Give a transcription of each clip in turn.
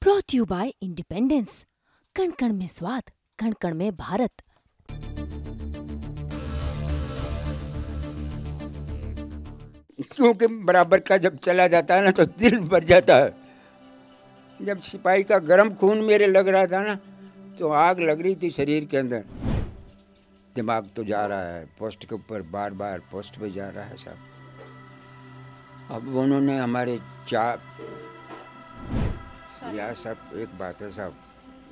Brought you bye independence. कण कण में स्वाद, कण कण में भारत। क्योंकि बराबर का जब चला जाता है ना तो दिल भर जाता है। जब सिपाही का गर्म खून मेरे लग रहा था ना तो आग लग रही थी शरीर के अंदर। दिमाग तो जा रहा है पोस्ट के ऊपर, बार बार पोस्ट पे जा रहा है साहब। अब उन्होंने हमारे या सब एक बात है साहब,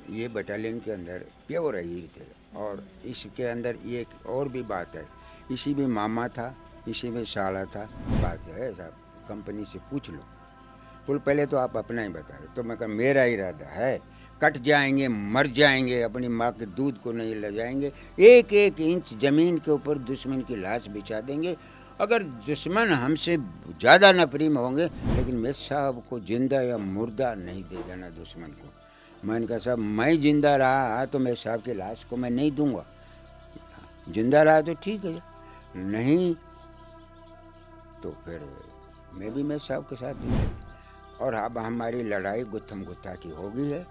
ये बटालियन के अंदर प्योर हीर थे। और इसके अंदर ये एक और भी बात है, इसी में मामा था, इसी में साला था। बात है साहब, कंपनी से पूछ लो। बोल पहले तो आप अपना ही बता रहे। तो मैं कहा मेरा इरादा है, कट जाएंगे, मर जाएंगे, अपनी माँ के दूध को नहीं ले जाएंगे। एक एक इंच ज़मीन के ऊपर दुश्मन की लाश बिछा देंगे। अगर दुश्मन हमसे ज़्यादा नफरीम होंगे, लेकिन मेरे साहब को जिंदा या मुर्दा नहीं दे देना दुश्मन को। मैंने कहा साहब मैं जिंदा रहा तो मेरे साहब की लाश को मैं नहीं दूंगा। जिंदा रहा तो ठीक है, नहीं तो फिर मैं भी मेरे साहब के साथ हूँ। और अब हमारी लड़ाई गुत्थम गुत्था की हो गई है।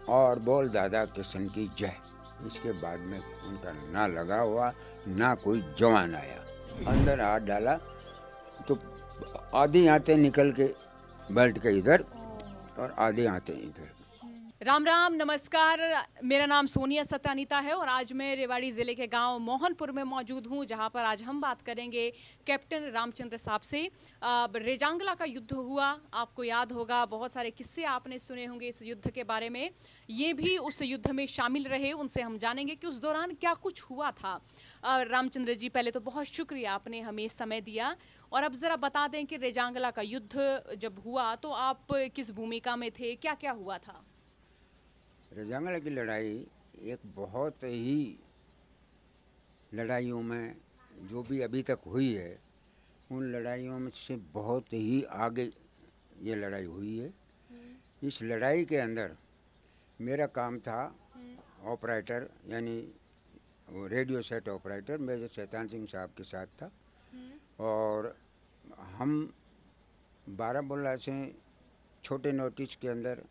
और बोल दादा किशन की जय। इसके बाद में उनका ना लगा हुआ ना कोई जवान आया। अंदर हाथ डाला तो आधी आंतें निकल के बेल्ट के इधर और आधी आंतें इधर। राम राम, नमस्कार। मेरा नाम सोनिया सत्यानीता है और आज मैं रेवाड़ी ज़िले के गांव मोहनपुर में मौजूद हूं, जहां पर आज हम बात करेंगे कैप्टन रामचंद्र साहब से। रेजांगला का युद्ध हुआ, आपको याद होगा, बहुत सारे किस्से आपने सुने होंगे इस युद्ध के बारे में। ये भी उस युद्ध में शामिल रहे, उनसे हम जानेंगे कि उस दौरान क्या कुछ हुआ था। रामचंद्र जी, पहले तो बहुत शुक्रिया, आपने हमें समय दिया। और अब ज़रा बता दें कि रेजांगला का युद्ध जब हुआ तो आप किस भूमिका में थे, क्या क्या हुआ था? रेजांगला की लड़ाई एक बहुत ही लड़ाइयों में जो भी अभी तक हुई है, उन लड़ाइयों में से बहुत ही आगे ये लड़ाई हुई है। इस लड़ाई के अंदर मेरा काम था ऑपरेटर, यानी वो radio set operator major Shaitan Singh साहब के साथ था। और हम बारामूला से छोटे नोटिस के अंदर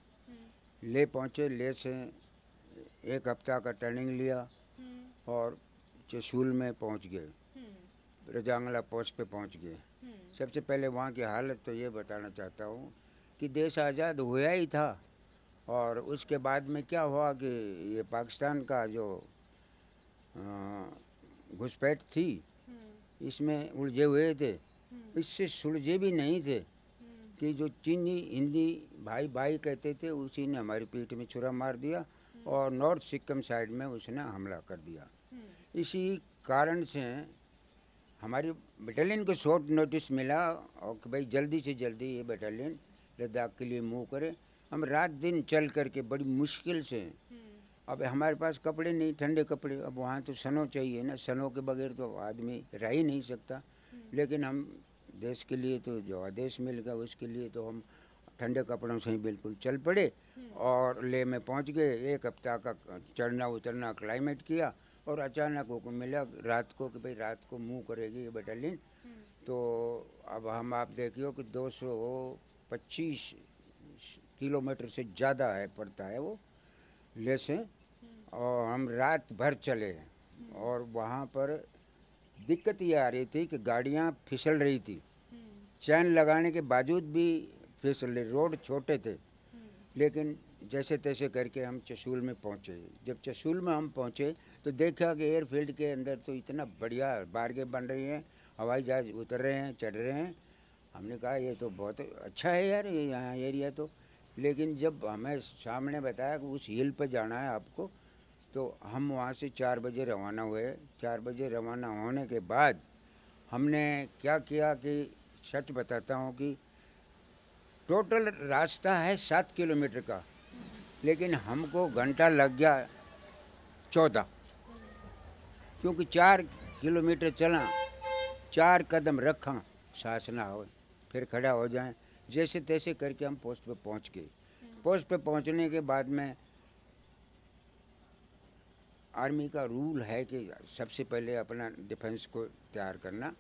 ले पहुँचे। ले से एक हफ्ता का ट्रेनिंग लिया और चसूल में पहुँच गए, रेजांगला पोस्ट पे पहुँच गए। सबसे पहले वहाँ की हालत तो ये बताना चाहता हूँ कि देश आज़ाद हुआ ही था और उसके बाद में क्या हुआ कि ये पाकिस्तान का जो घुसपैठ थी इसमें उलझे हुए थे। इससे सुलझे भी नहीं थे कि जो चीनी हिंदी भाई भाई कहते थे, उसी ने हमारी पीठ में छुरा मार दिया और नॉर्थ सिक्किम साइड में उसने हमला कर दिया। इसी कारण से हमारी बटालियन को शॉर्ट नोटिस मिला और कि भाई जल्दी से जल्दी ये बटालियन लद्दाख के लिए मूव करे। हम रात दिन चल करके बड़ी मुश्किल से, अब हमारे पास कपड़े नहीं, ठंडे कपड़े, अब वहाँ तो सनो चाहिए ना, सनो के बगैर तो आदमी रह ही नहीं सकता। लेकिन हम देश के लिए तो जो आदेश मिल गया उसके लिए तो हम ठंडे कपड़ों से ही बिल्कुल चल पड़े और ले में पहुँच गए। एक हफ्ता का चढ़ना उतरना क्लाइमेट किया और अचानक हुक्म मिला रात को कि भाई रात को मूव करेगी ये बटालियन। तो अब हम आप देखियो कि 225 किलोमीटर से ज़्यादा है पड़ता है वो ले से। और हम रात भर चले और वहाँ पर दिक्कत ये आ रही थी कि गाड़ियाँ फिसल रही थी, चैन लगाने के बावजूद भी फिसल रही। रोड छोटे थे लेकिन जैसे तैसे करके हम चसूल में पहुँचे। जब चसूल में हम पहुँचे तो देखा कि एयरफील्ड के अंदर तो इतना बढ़िया बारगें बन रही हैं, हवाई जहाज़ उतर रहे हैं, चढ़ रहे हैं। हमने कहा ये तो बहुत अच्छा है यार ये यहाँ एरिया तो। लेकिन जब हमें सामने बताया कि उस हिल पर जाना है आपको, तो हम वहाँ से 4 बजे रवाना हुए। 4 बजे रवाना होने के बाद हमने क्या किया कि सच बताता हूँ कि टोटल रास्ता है 7 किलोमीटर का, लेकिन हमको घंटा लग गया 14, क्योंकि 4 किलोमीटर चला, 4 कदम रखा, सांस ना हो, फिर खड़ा हो जाए, जैसे तैसे करके हम पोस्ट पे पहुंच गए। पोस्ट पे पहुंचने के बाद में आर्मी का रूल है कि सबसे पहले अपना डिफेंस को तैयार करना,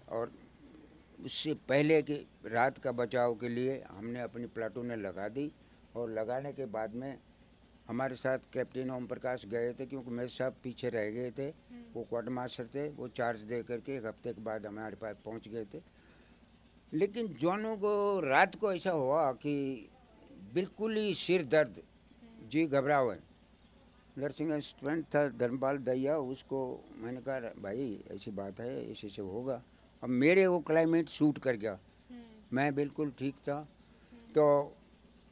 और उससे पहले कि रात का बचाव के लिए हमने अपनी प्लाटूनें लगा दी और लगाने के बाद में हमारे साथ कैप्टन ओम प्रकाश गए थे, क्योंकि मेरे साहब पीछे रह गए थे। वो क्वार्टर मास्टर थे, वो चार्ज दे करके 1 हफ्ते के बाद हमारे पास पहुंच गए थे। लेकिन जोनों को रात को ऐसा हुआ कि बिल्कुल ही सिर दर्द, जी घबरा हुए। नर्सिंग स्टूडेंट था धर्मपाल दैया, उसको मैंने कहा भाई ऐसी बात है, ऐसे से होगा। अब मेरे वो क्लाइमेट सूट कर गया, मैं बिल्कुल ठीक था। तो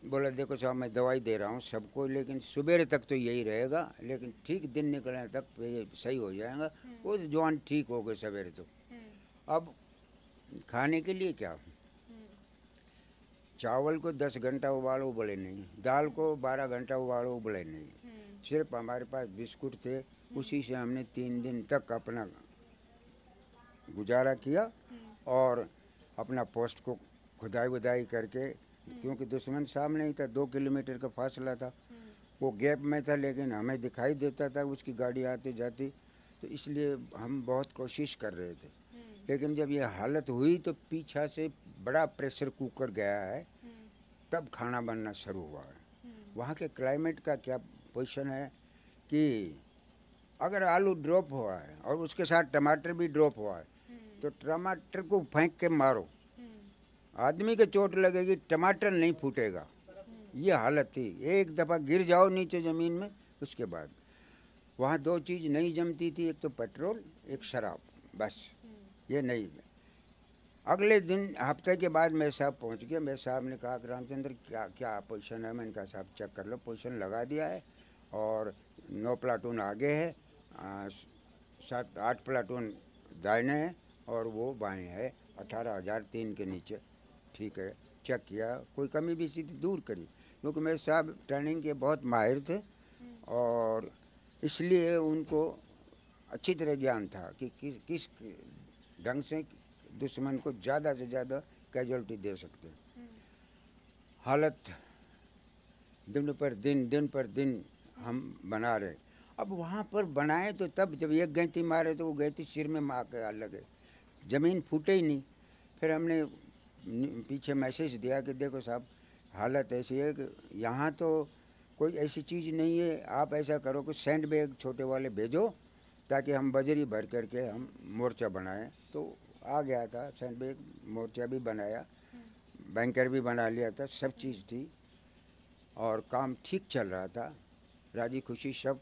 बोला देखो साहब मैं दवाई दे रहा हूँ सबको, लेकिन सुबह तक तो यही रहेगा, लेकिन ठीक दिन निकलने तक ये सही हो जाएगा। वो जवान ठीक हो गए सवेरे तो। अब खाने के लिए क्या, चावल को 10 घंटा उबालो उबले नहीं, दाल को 12 घंटा उबालो उबले नहीं। सिर्फ हमारे पास बिस्कुट थे, उसी से हमने 3 दिन तक अपना गुजारा किया। और अपना पोस्ट को खुदाई वुदाई करके, क्योंकि दुश्मन सामने ही था, 2 किलोमीटर का फासला था, वो गैप में था, लेकिन हमें दिखाई देता था उसकी गाड़ी आती जाती, तो इसलिए हम बहुत कोशिश कर रहे थे। लेकिन जब ये हालत हुई तो पीछा से बड़ा प्रेशर कुकर गया है, तब खाना बनना शुरू हुआ है। वहाँ के क्लाइमेट का क्या पोजीशन है कि अगर आलू ड्रॉप हुआ है और उसके साथ टमाटर भी ड्रॉप हुआ है, तो टमाटर को फेंक के मारो, आदमी के चोट लगेगी, टमाटर नहीं फूटेगा। ये हालत थी। एक दफ़ा गिर जाओ नीचे ज़मीन में, उसके बाद वहाँ 2 चीज़ नहीं जमती थी, एक तो पेट्रोल, एक शराब, बस ये नहीं। अगले दिन हफ्ते के बाद मेरे साहब पहुँच गए। मेरे साहब ने कहा कि रामचंद्र क्या क्या पोजीशन है। मैंने कहा साहब चेक कर लो, पोजीशन लगा दिया है और 9 प्लाटून आगे है, 7-8 प्लाटून दाहिने है और वो बाएं है, 18,003 के नीचे। ठीक है, चेक किया, कोई कमी भी थी दूर करी, क्योंकि मेरे साहब ट्रेनिंग के बहुत माहिर थे और इसलिए उनको अच्छी तरह ज्ञान था कि किस ढंग से दुश्मन को ज़्यादा से ज़्यादा कैजुअलिटी दे सकते हैं। हालत दिन पर दिन हम बना रहे। अब वहाँ पर बनाए तो तब जब एक गैंती मारे तो वो गैंती सिर में मार के लगे, ज़मीन फूटे ही नहीं। फिर हमने पीछे मैसेज दिया कि देखो साहब हालत ऐसी है कि यहाँ तो कोई ऐसी चीज़ नहीं है, आप ऐसा करो कि सैंड बैग छोटे वाले भेजो ताकि हम बजरी भर करके हम मोर्चा बनाएं। तो आ गया था सैंड बैग, मोर्चा भी बनाया, बैंकर भी बना लिया था, सब चीज़ थी और काम ठीक चल रहा था, राजी खुशी सब।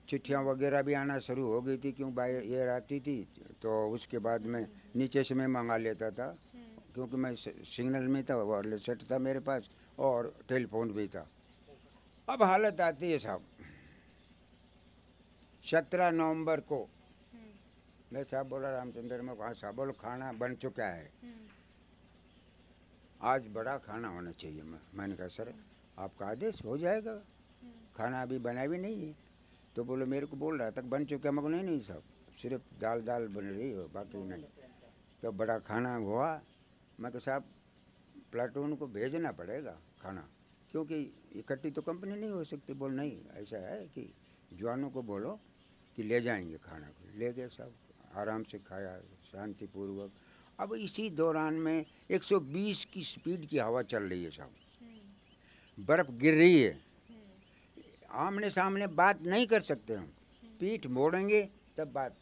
चिट्ठियाँ वगैरह भी आना शुरू हो गई थी, क्यों बाई एयर आती थी, तो उसके बाद में नीचे से मैं मंगा लेता था, क्योंकि मैं सिग्नल में था, वायरलेस सेट था मेरे पास और टेलीफोन भी था। अब हालत आती है साहब 17 नवंबर को। मैं साहब बोला रामचंद्र में, कहा साहब बोलो खाना बन चुका है, आज बड़ा खाना होना चाहिए। मैंने कहा सर आपका आदेश, हो जाएगा, खाना अभी बना भी नहीं है। तो बोलो मेरे को बोल रहा था बन चुका। मैं नहीं साहब सिर्फ दाल बन रही हो, बाकी नहीं। तो बड़ा खाना हुआ। मैं कहा साहब प्लाटून को भेजना पड़ेगा खाना, क्योंकि इकट्ठी तो कंपनी नहीं हो सकती। बोल नहीं, ऐसा है कि जवानों को बोलो कि ले जाएंगे खाना को। ले गए साहब, आराम से खाया शांतिपूर्वक। अब इसी दौरान में 120 की स्पीड की हवा चल रही है साहब, बर्फ़ गिर रही है, आमने सामने बात नहीं कर सकते हम, पीठ मोड़ेंगे तब बात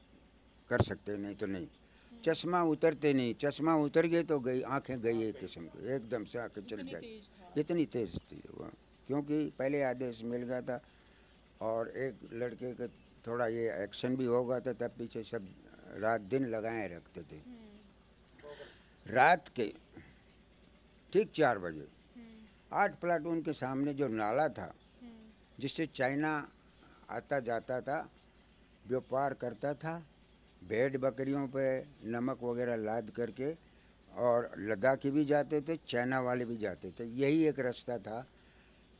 कर सकते, नहीं तो नहीं। चश्मा उतरते नहीं, चश्मा उतर गए तो गई, आंखें गई एक किस्म की, एकदम से आंखें चल जाए, इतनी तेज थी वह। क्योंकि पहले आदेश मिल गया था और एक लड़के के थोड़ा ये एक्शन भी हो गया था, तब पीछे सब रात दिन लगाए रखते थे। रात के ठीक 4 बजे 8 प्लाटून के सामने जो नाला था जिससे चाइना आता जाता था, व्यापार करता था, भेड़ बकरियों पे नमक वगैरह लाद करके, और लद्दाखी भी जाते थे, चाइना वाले भी जाते थे। यही एक रास्ता था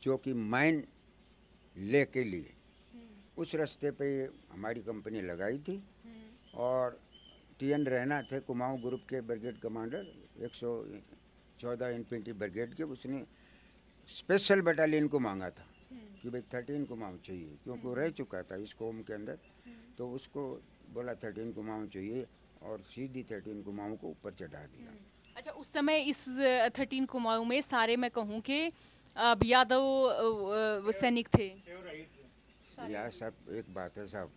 जो कि माइन ले के लिए, उस रास्ते पे हमारी कंपनी लगाई थी। और TN रैना थे कुमाऊं ग्रुप के ब्रिगेड कमांडर, 114 इन्फेंट्री ब्रिगेड के। उसने स्पेशल बटालियन को मांगा था कि भाई 13 कुमाऊं चाहिए, क्योंकि वो रह चुका था इस कौम के अंदर। तो उसको बोला 13 कुमाऊं चाहिए और सीधी 13 कुमाऊं को ऊपर चढ़ा दिया। अच्छा, उस समय इस 13 कुमाऊं में सारे मैं कहूँ कि यादव सैनिक थे। यह सब एक बात है साहब,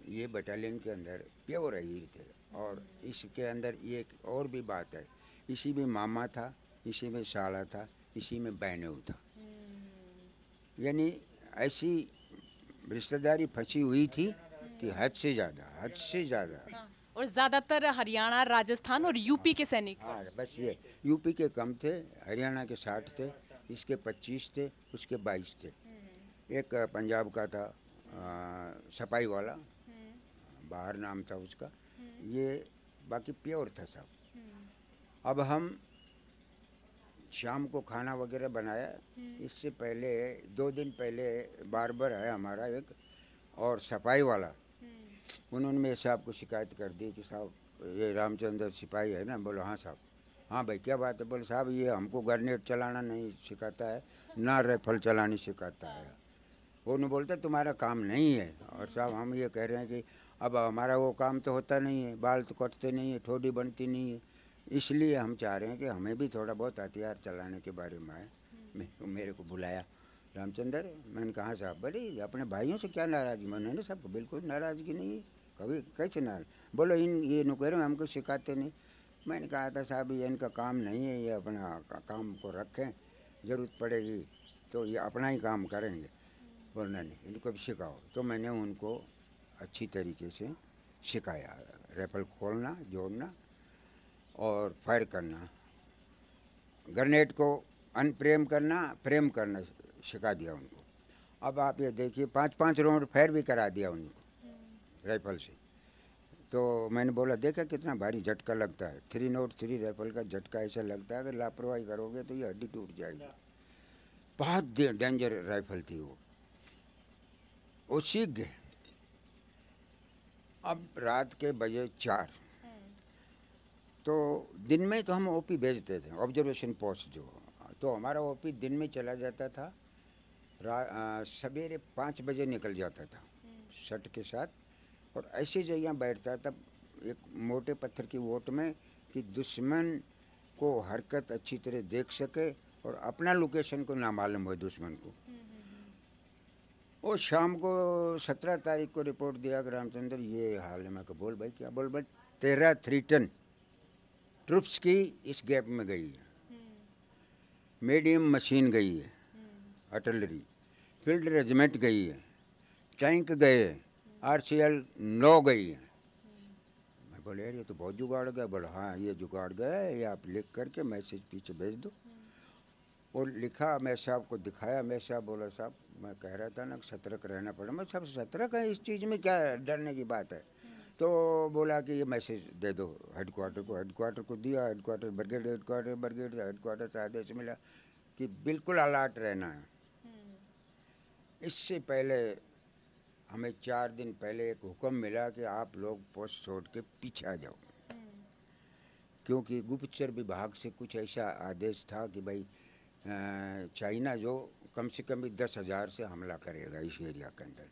ये बटालियन के अंदर प्योर हीर थे। और इसके अंदर ये एक और भी बात है, इसी में मामा था, इसी में साला था, इसी में बहनेऊ था। यानी ऐसी रिश्तेदारी फंसी हुई थी कि हद से ज़्यादा, हद से ज़्यादा। हाँ, और ज्यादातर हरियाणा, राजस्थान और यूपी के सैनिक। हाँ बस ये यूपी के कम थे, हरियाणा के 60 थे, इसके 25 थे, उसके 22 थे। एक पंजाब का था सपाई वाला, बाहर नाम था उसका। ये बाकी प्योर था सब। अब हम शाम को खाना वगैरह बनाया। इससे पहले 2 दिन पहले बार्बर है हमारा एक और सफाई वाला, उन्होंने मेरे साहब को शिकायत कर दी कि साहब ये रामचंद्र सिपाही है ना। बोलो हाँ साहब। हाँ भाई क्या बात है? बोले साहब ये हमको गरनेट चलाना नहीं सिखाता है, ना राइफल चलानी सिखाता है। वो नहीं बोलता तुम्हारा काम नहीं है। और साहब हम ये कह रहे हैं कि अब हमारा वो काम तो होता नहीं है, बाल तो कटते नहीं है, ठोडी बनती नहीं है, इसलिए हम चाह रहे हैं कि हमें भी थोड़ा बहुत हथियार चलाने के बारे में है। मेरे को बुलाया रामचंद्र, मैंने कहा साहब बोले अपने भाइयों से क्या नाराज़गी? मैंने ना सबको बिल्कुल नाराज़गी नहीं है, कभी कैसे नाराज? बोलो इन ये नु कह रहे हमको सिखाते नहीं। मैंने कहा था साहब ये इनका काम नहीं है, ये अपना काम को रखें, ज़रूरत पड़ेगी तो ये अपना ही काम करेंगे, वरना नहीं इनको भी सिखाओ। तो मैंने उनको अच्छी तरीके से सिखाया, राइफल खोलना, जोड़ना और फायर करना, ग्रेनेड को अनप्रेम करना, प्रेम करना सिखा दिया उनको। अब आप ये देखिए 5-5 राउंड फायर भी करा दिया उनको राइफल से। तो मैंने बोला देखा कितना भारी झटका लगता है, 303 राइफल का झटका ऐसा लगता है अगर लापरवाही करोगे तो ये हड्डी टूट जाएगी। बहुत डेंजर राइफल थी वो सीख गए। अब रात के बजे 4, तो दिन में तो हम ओपी भेजते थे, ऑब्जर्वेशन पोस्ट जो, तो हमारा ओपी दिन में चला जाता था, सवेरे 5 बजे निकल जाता था शट के साथ। और ऐसी जगह बैठता था एक मोटे पत्थर की वोट में कि दुश्मन को हरकत अच्छी तरह देख सके और अपना लोकेशन को ना मालूम हो दुश्मन को। और शाम को 17 तारीख को रिपोर्ट दिया कि रामचंद्र ये हाल है। मैं कहा बोल भाई क्या? बोल भाई 13 टन ट्रुप्स की इस गैप में गई है, मीडियम मशीन गई है, आर्टिलरी, फील्ड रेजिमेंट गई है, टैंक गए, RCL 9 गई है। मैं बोले यार ये तो बहुत जुगाड़ गया। बोला हाँ ये जुगाड़ गया है, ये आप लिख करके मैसेज पीछे भेज दो। और लिखा, मैं साहब को दिखाया। मैं साहब बोला साहब मैं कह रहा था ना सतर्क रहना पड़ा। मैं साहब सतर्क है, इस चीज़ में क्या डरने की बात है? तो बोला कि ये मैसेज दे दो हेडक्वार्टर को। हेडक्वार्टर को दिया, हेडक्वार्टर ब्रिगेड हेडक्वार्टर से आदेश मिला कि बिल्कुल अलर्ट रहना है। इससे पहले हमें 4 दिन पहले एक हुक्म मिला कि आप लोग पोस्ट छोड़ के पीछे आ जाओ, क्योंकि गुप्तचर विभाग से कुछ ऐसा आदेश था कि भाई चाइना जो कम से कम भी 10,000 से हमला करेगा इस एरिया के अंदर।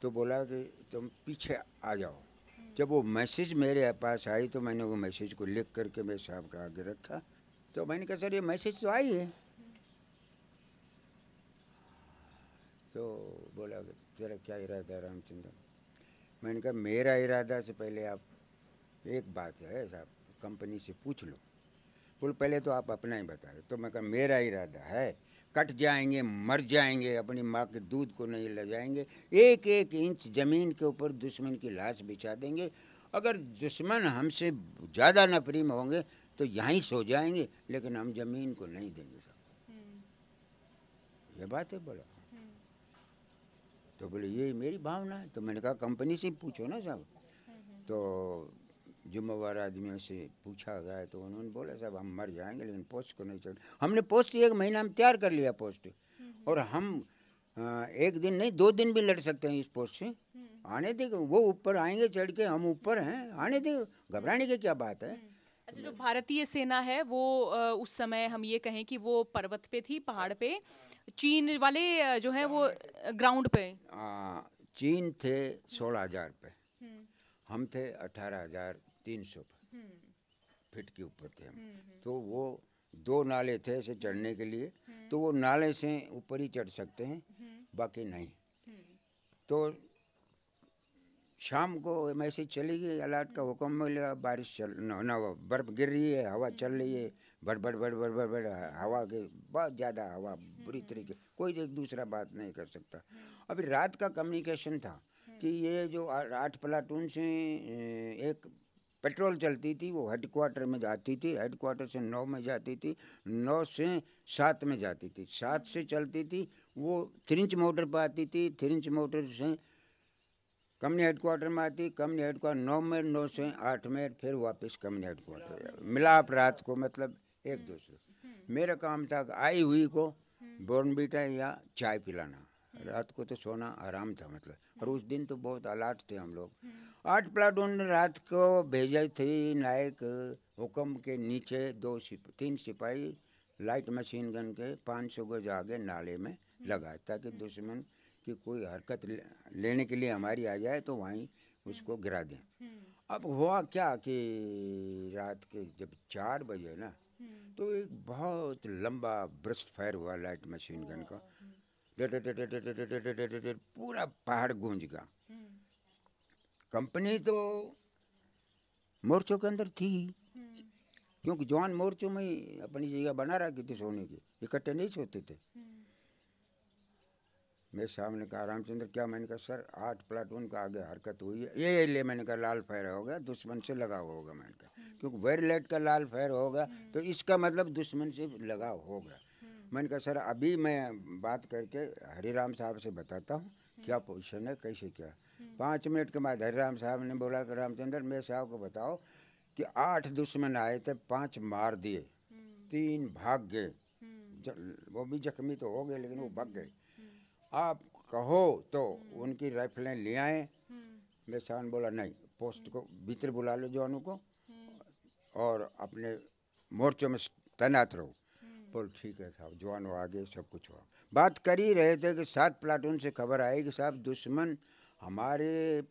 तो बोला कि तुम पीछे आ जाओ। जब वो मैसेज मेरे पास आई तो मैंने वो मैसेज को लिख करके मेरे साहब का आगे रखा। तो मैंने कहा सर ये मैसेज तो आई है। तो बोला कि तेरा क्या इरादा है रामचंद्र? मैंने कहा मेरा इरादा से पहले आप एक बात है साहब कंपनी से पूछ लो। बोल पहले तो आप अपना ही बता रहे। तो मैं कहा मेरा इरादा है कट जाएंगे, मर जाएंगे, अपनी माँ के दूध को नहीं ले जाएंगे, 1-1 इंच ज़मीन के ऊपर दुश्मन की लाश बिछा देंगे। अगर दुश्मन हमसे ज़्यादा नफरीम होंगे तो यहीं सो जाएंगे, लेकिन हम ज़मीन को नहीं देंगे साहब। ये बात है। बोला तो बोले ये मेरी भावना है। तो मैंने कहा कंपनी से पूछो ना साहब। तो जुम्मेवार आदमियों से पूछा गया तो उन्होंने बोला साहब हम मर जाएंगे लेकिन पोस्ट को नहीं छोड़। हमने पोस्ट 1 महीना में तैयार कर लिया पोस्ट। और हम 1 दिन नहीं 2 दिन भी लड़ सकते हैं इस पोस्ट से। आने दे, वो ऊपर आएंगे चढ़ के, हम ऊपर हैं, आने दे, घबराने की क्या बात है। अच्छा, जो भारतीय सेना है वो उस समय हम ये कहें कि वो पर्वत पे थी, पहाड़ पे, चीन वाले जो हैं वो ग्राउंड पे। चीन थे 16,000 पे, हम थे 18,300 फीट के ऊपर थे हम। तो वो 2 नाले थे ऐसे चढ़ने के लिए, तो वो नाले से ऊपर ही चढ़ सकते हैं, बाकी नहीं। तो शाम को मैसेज चली गई, अलर्ट का हुक्म मिला, बारिश चल ना बर्फ़ गिर रही है, हवा चल रही है, बड़ बड़ बड़ बड़ बड़ बड़ हवा के बहुत ज़्यादा हवा, बुरी तरीके, कोई एक दूसरा बात नहीं कर सकता। अभी रात का कम्युनिकेशन था कि ये जो 8 प्लाटून से एक पेट्रोल चलती थी, वो हेडक्वार्टर में जाती थी, हेडक्वार्टर से 9 में जाती थी, 9 से 7 में जाती थी, 7 से चलती थी, वो 3 इंच मोटर पर आती थी, 3 इंच मोटर से कंपनी हेडक्वार्टर में आती, कंपनी हेडक्वार्टर 9 में, 9 से 8 में, फिर वापस कंपनी हेडक्वार्टर मिलाप रात को, मतलब एक दूसरे। मेरा काम था आई हुई को बॉर्नवीटा या चाय पिलाना, रात को तो सोना आराम था मतलब। और उस दिन तो बहुत अलर्ट थे हम लोग। 8 प्लाटून ने रात को भेजी थी नायक हुक्म के नीचे 3 सिपाही लाइट मशीन गन के 500 गज आगे नाले में लगाए, ताकि दुश्मन कि कोई हरकत लेने के लिए हमारी आ जाए तो वहीं उसको गिरा दें। अब हुआ क्या कि रात के जब 4 बजे ना, तो एक बहुत लंबा ब्रस्ट फायर हुआ लाइट मशीन गन का, पूरा पहाड़ गूंज गया। कंपनी तो मोर्चों के अंदर थी, क्योंकि जवान मोर्चों में ही अपनी जगह बना रखी थी सोने की, इकट्ठे नहीं सोते थे। मेरे सामने कहा रामचंद्र क्या? मैंने कहा सर 8 प्लाटून का आगे हरकत हुई है, ये ले। मैंने कहा लाल फायर होगा, दुश्मन से लगाव होगा। मैंने कहा क्योंकि वेरी लेट का लाल फायर होगा तो इसका मतलब दुश्मन से लगाव होगा। मैंने कहा सर अभी मैं बात करके हरिराम साहब से बताता हूँ क्या पोजीशन है, कैसे क्या। 5 मिनट के बाद हरिराम साहब ने बोला कि रामचंद्र मेरे साहब को बताओ कि 8 दुश्मन आए थे, 5 मार दिए, 3 भाग गए, वो भी जख्मी तो हो गए लेकिन वो भाग गए, आप कहो तो उनकी राइफलें ले आए। मेरे साहब बोला नहीं, पोस्ट को भीतर बुला लो जवानों को और अपने मोर्चों में तैनात रहो। बोल ठीक है साहब, जवानों आगे सब कुछ हुआ। बात कर ही रहे थे कि 7 प्लाटून से खबर आई कि साहब दुश्मन हमारे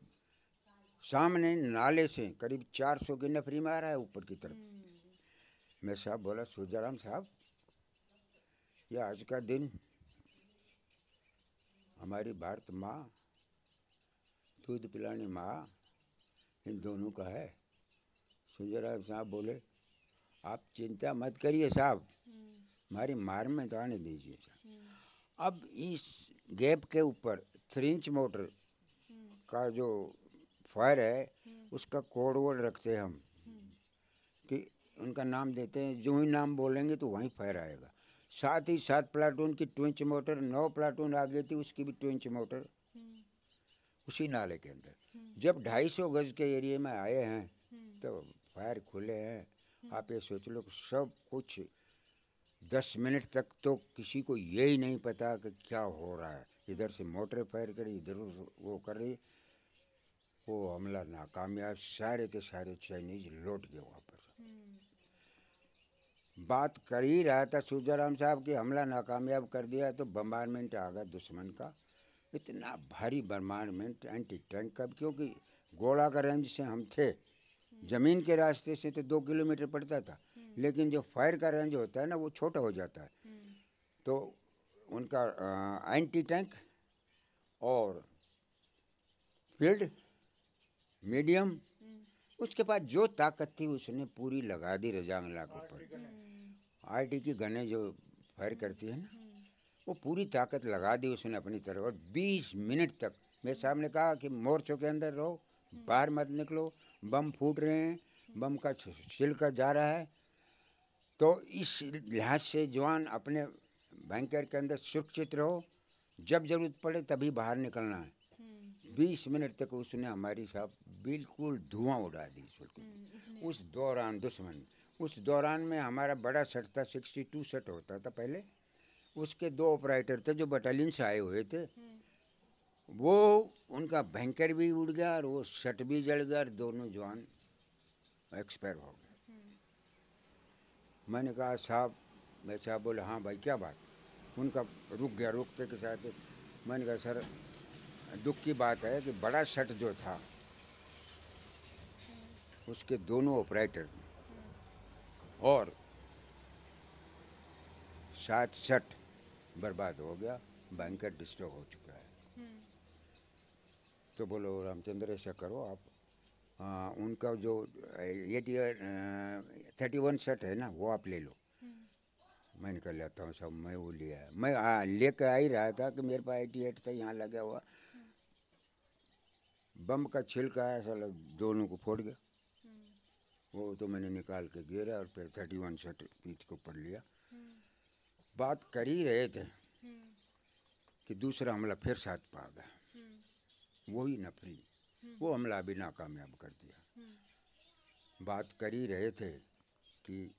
सामने नाले से करीब 400 की नफरी में आ रहा है ऊपर की तरफ। मैं साहब बोला सूजाराम साहब, यह आज का दिन हमारी भारत माँ, दूध पिलानी माँ, इन दोनों का है। सूजाराम साहब बोले आप चिंता मत करिए साहब, हमारी मार में तो आने दीजिए साहब। अब इस गैप के ऊपर 3 इंच मोटर का जो फायर है उसका कोड वर्ड रखते हैं हम कि उनका नाम देते हैं, जो ही नाम बोलेंगे तो वहीं फायर आएगा। साथ ही 7 प्लाटून की 2 इंच मोटर, 9 प्लाटून आगे थी उसकी भी 2 इंच मोटर उसी नाले के अंदर। जब 250 गज के एरिया में आए हैं तो फायर खुले हैं। आप ये सोच लो सब कुछ 10 मिनट तक तो किसी को यही नहीं पता कि क्या हो रहा है। इधर से मोटर फायर करी, इधर वो कर रही, वो हमला नाकामयाब, सारे के सारे चाइनीज लौट गए वापस। बात कर ही रहा था सूजाराम साहब कि हमला नाकामयाब कर दिया तो बम्बारमेंट आ गया दुश्मन का, इतना भारी बम्बारमेंट एंटी टैंक का, क्योंकि गोला का रेंज से हम थे, ज़मीन के रास्ते से तो 2 किलोमीटर पड़ता था, लेकिन जो फायर का रेंज होता है ना वो छोटा हो जाता है। तो उनका एंटी टैंक और फील्ड मीडियम, उसके बाद जो ताकत थी उसने पूरी लगा दी रजांगला के ऊपर। आईटी की गनें जो फायर करती है ना, वो पूरी ताकत लगा दी उसने अपनी तरफ। और 20 मिनट तक मेरे साहब ने कहा कि मोर्चों के अंदर रहो, बाहर मत निकलो, बम फूट रहे हैं, बम का छिलका जा रहा है। तो इस लिहाज से जवान अपने बैंकर के अंदर सुरक्षित रहो, जब जरूरत पड़े तभी बाहर निकलना है। 20 मिनट तक उसने हमारी साहब बिल्कुल धुआं उड़ा दी उस दौरान दुश्मन। उस दौरान में हमारा बड़ा सेट था, 62 सेट होता था पहले, उसके 2 ऑपरेटर थे जो बटालियन से आए हुए थे। वो उनका बैंकर भी उड़ गया और वो सेट भी जल गया और दोनों जवान एक्सपायर हो गए। मैंने कहा साहब, मैं साहब बोले हाँ भाई क्या बात? उनका रुक गया, रुकते के साथ मैंने कहा सर दुख की बात है कि बड़ा सेट जो था उसके दोनों ऑपरेटर और 7 शट बर्बाद हो गया, बैंकर डिस्ट्रॉय हो चुका है। तो बोलो रामचंद्र ऐसा करो आप, उनका जो 31 शट है ना वो आप ले लो। मैंने कर लेता हूँ सब, मैं वो लिया है। मैं लेकर आ ही रहा था कि मेरे पास 88 था यहाँ लगा हुआ, बम का छिलका है साला, दोनों को फोड़ गया। वो तो मैंने निकाल के गिरा और फिर 31 शट पीठ के ऊपर लिया। बात कर ही रहे थे कि दूसरा हमला फिर साथ पा गया, वही नफरी, वो हमला भी नाकामयाब कर दिया। बात कर ही रहे थे कि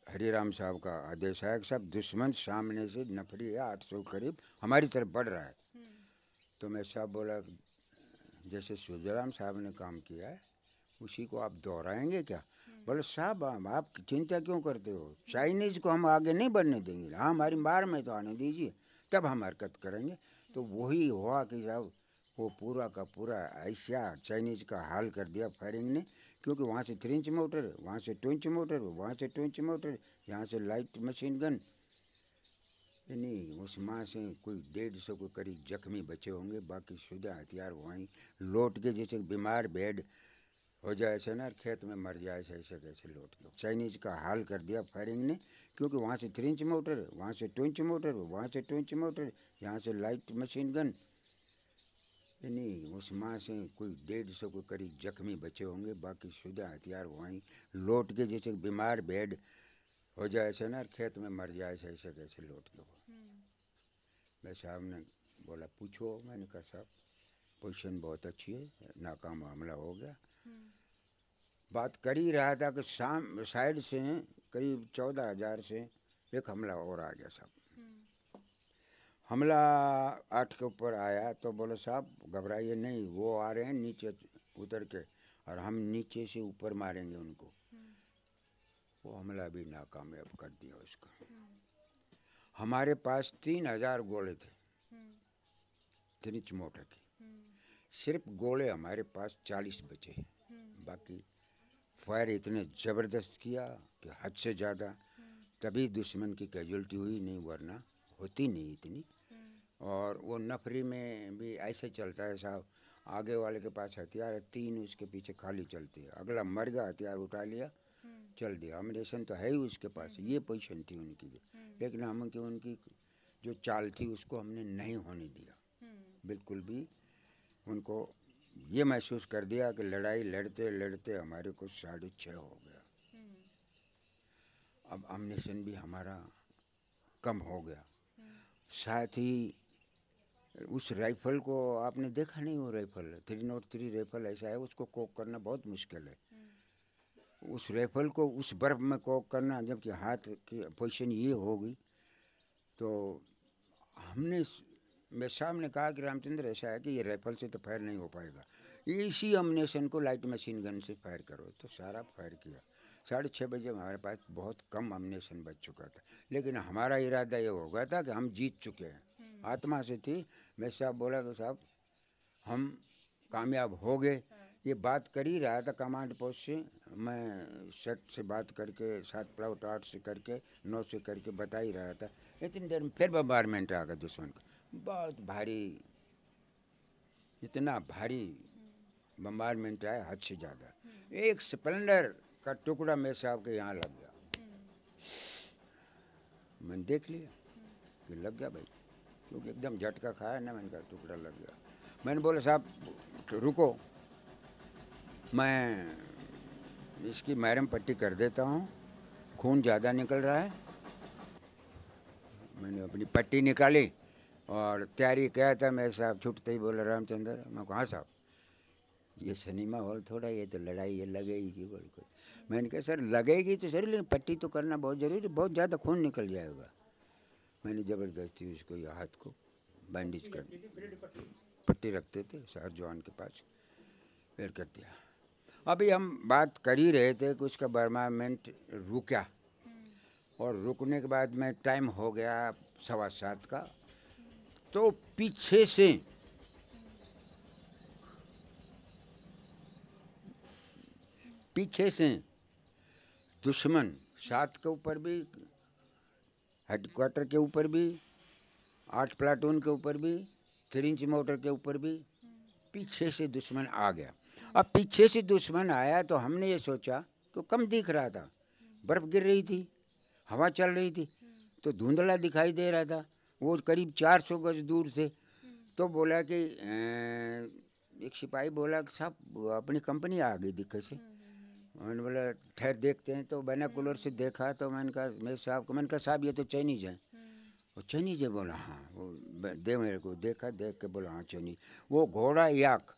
हरिराम साहब का आदेश है कि सब दुश्मन सामने से नफरी है 800 करीब हमारी तरफ बढ़ रहा है। तो मैं साहब बोला जैसे सुजराम साहब ने काम किया है उसी को आप दोहराएंगे क्या? बोले साहब आप चिंता क्यों करते हो, चाइनीज़ को हम आगे नहीं बढ़ने देंगे, हाँ हमारी मार में तो आने दीजिए तब हम हरकत करेंगे। तो वही हुआ कि साहब वो पूरा का पूरा ऐसा चाइनीज़ का हाल कर दिया फायरिंग ने, क्योंकि वहाँ से 3 इंच मोटर, वहाँ से 2 इंच मोटर, वहाँ से 2 इंच मोटर, यहाँ से लाइट मशीन गन, नहीं उस माँ से कोई 150 के करीब जख्मी बचे होंगे, बाकी शुदा हथियार वहीं लौट के, जैसे बीमार बेड हो जाए ऐसे ना, खेत में मर जाए ऐसे कैसे लौट के। चाइनीज़ का हाल कर दिया फायरिंग ने, क्योंकि वहाँ से 3 इंच मोटर, वहाँ से 2 इंच मोटर, वहाँ से 2 इंच मोटर, यहाँ से लाइट मशीन गन, नहीं उस माँ से कोई 150 के करीब जख्मी बचे होंगे, बाकी शुदा हथियार वहीं लौट के, जैसे बीमार बेड हो जाए ऐसे ना, खेत में मर जाए ऐसे कैसे लौट के। मैं साहब ने बोला पूछो, मैंने कहा साहब पोजीशन बहुत अच्छी है, नाकाम हमला हो गया। बात कर ही रहा था कि साइड से करीब 14,000 से एक हमला और आ गया साहब। हमला 8 के ऊपर आया तो बोले साहब घबराइए नहीं, वो आ रहे हैं नीचे उतर के और हम नीचे से ऊपर मारेंगे उनको। वो हमला भी नाकामयाब कर दिया उसका। हमारे पास 3,000 गोले थे 3 इंच मोटर के, सिर्फ गोले हमारे पास 40 बचे, बाकी फायर इतने ज़बरदस्त किया कि हद से ज़्यादा, तभी दुश्मन की कैजुअल्टी हुई, नहीं वरना होती नहीं इतनी। और वो नफरी में भी ऐसे चलता है साहब, आगे वाले के पास हथियार है 3, उसके पीछे खाली चलती है, अगला मर गया हथियार उठा लिया चल दिया, अम्युनिशन तो है ही उसके पास। ये पोजीशन थी उनकी भी, लेकिन हम उनकी जो चाल थी उसको हमने नहीं होने दिया बिल्कुल भी। उनको ये महसूस कर दिया कि लड़ाई लड़ते लड़ते हमारे को 6:30 हो गया, अब अम्युनिशन भी हमारा कम हो गया। साथ ही उस राइफ़ल को आपने देखा नहीं, वो राइफ़ल 303 राइफ़ल ऐसा है, उसको कोक करना बहुत मुश्किल है। उस राइफ़ल को उस बर्फ़ में कोक करना, जबकि हाथ की पोजीशन ये होगी, तो हमने मैं साहब ने कहा कि रामचंद्र ऐसा है कि ये राइफ़ल से तो फायर नहीं हो पाएगा, इसी अम्युनिशन को लाइट मशीन गन से फायर करो। तो सारा फायर किया। 6:30 बजे हमारे पास बहुत कम अम्युनिशन बच चुका था, लेकिन हमारा इरादा ये हो गया था कि हम जीत चुके हैं, आत्मा से थी। मैं साहब बोला कि साहब हम कामयाब हो गए। ये बात कर ही रहा था कमांड पोस्ट से, मैं सेट से बात करके 7 प्लाउट 8 से करके 9 से करके बता ही रहा था। इतनी देर में फिर बम्बारमेंट आ गया दुश्मन का, बहुत भारी, इतना भारी बम्बारमेंट आया हद से ज़्यादा। एक स्प्लेंडर का टुकड़ा मेरे साहब के यहाँ लग गया, मैंने देख लिया कि लग गया भाई, क्योंकि एकदम झटका खाया ना, मैंने कहा टुकड़ा लग गया। मैंने बोला साहब रुको, मैं इसकी मैरम पट्टी कर देता हूँ, खून ज़्यादा निकल रहा है। मैंने अपनी पट्टी निकाली और तैयारी किया था। मेरे साहब छूटते ही बोला रामचंद्र, मैं कहा साहब ये सिनेमा हॉल थोड़ा, ये तो लड़ाई ये लगेगी बिल्कुल। मैंने कहा सर लगेगी तो सर, लेकिन पट्टी तो करना बहुत ज़रूरी, बहुत ज़्यादा खून निकल जाएगा। मैंने ज़बरदस्ती उसको ये हाथ को बैंडेज कर, पट्टी रखते थे सर जवान के पास, फिर कर दिया। अभी हम बात कर ही रहे थे कि उसका बर्मामेंट रुका, और रुकने के बाद में टाइम हो गया 7:15 का, तो पीछे से दुश्मन 7 के ऊपर भी हेडक्वार्टर के ऊपर भी, 8 प्लाटून के ऊपर भी, 3 इंच मोटर के ऊपर भी। पीछे से दुश्मन आ गया। अब पीछे से दुश्मन आया तो हमने ये सोचा तो कम दिख रहा था, बर्फ़ गिर रही थी, हवा चल रही थी, तो धुंधला दिखाई दे रहा था। वो करीब 400 गज दूर से। तो बोला कि एक सिपाही बोला कि साहब अपनी कंपनी आ गई दिक्कत से। मैंने बोला ठहर देखते हैं। तो बाइनोकुलर से देखा तो मैंने कहा मेरे साहब को, मैंने कहा साहब ये तो चाइनीज है। वो चाइनीज है? बोला हाँ। वो दे मेरे को देखा, देख के बोला हाँ चाइनीज। वो घोड़ा याक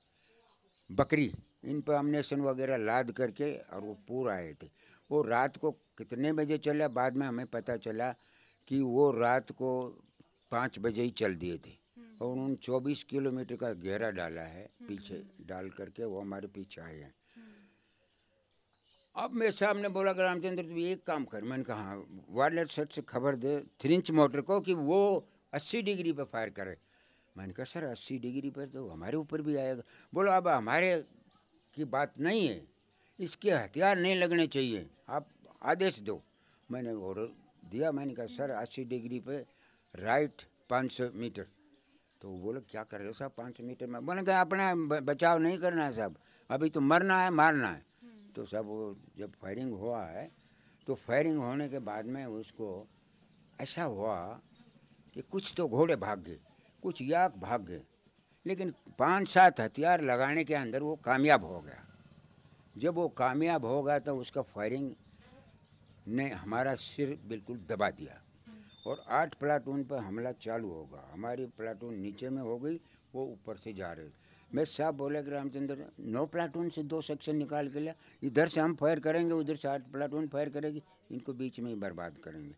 बकरी इन पर अम्नेशन वगैरह लाद करके और वो पूरा आए थे। वो रात को कितने बजे चला बाद में हमें पता चला कि वो रात को 5 बजे ही चल दिए थे। और उन्होंने 24 किलोमीटर का घेरा डाला है पीछे डाल करके वो हमारे पीछे आए हैं। अब मेरे साहब ने बोला कि रामचंद्र तू एक काम कर। मैंने कहा हाँ, वायरलेस सेट से खबर दे 3 इंच मोटर को कि वो 80 डिग्री पर फायर करे। मैंने कहा सर 80 डिग्री पर तो हमारे ऊपर भी आएगा। बोलो अब हमारे की बात नहीं है, इसके हथियार नहीं लगने चाहिए, आप आदेश दो। मैंने ऑर्डर दिया। मैंने कहा सर 80 डिग्री पे राइट 500 मीटर। तो वो बोले क्या कर रहे हो साहब 500 मीटर में? बोले कहा अपना बचाव नहीं करना है साहब, अभी तो मरना है मारना है। तो सब वो जब फायरिंग हुआ है तो फायरिंग होने के बाद में उसको ऐसा हुआ कि कुछ तो घोड़े भाग गए, कुछ याक भाग गए, लेकिन 5-7 हथियार लगाने के अंदर वो कामयाब हो गया। जब वो कामयाब हो गया तो उसका फायरिंग ने हमारा सिर बिल्कुल दबा दिया और 8 प्लाटून पर हमला चालू होगा। हमारी प्लाटून नीचे में हो गई, वो ऊपर से जा रहे। मैं साहब बोले कि रामचंद्र 9 प्लाटून से 2 सेक्शन निकाल के लिया, इधर से हम फायर करेंगे, उधर से 8 प्लाटून फायर करेगी, इनको बीच में ही बर्बाद करेंगे।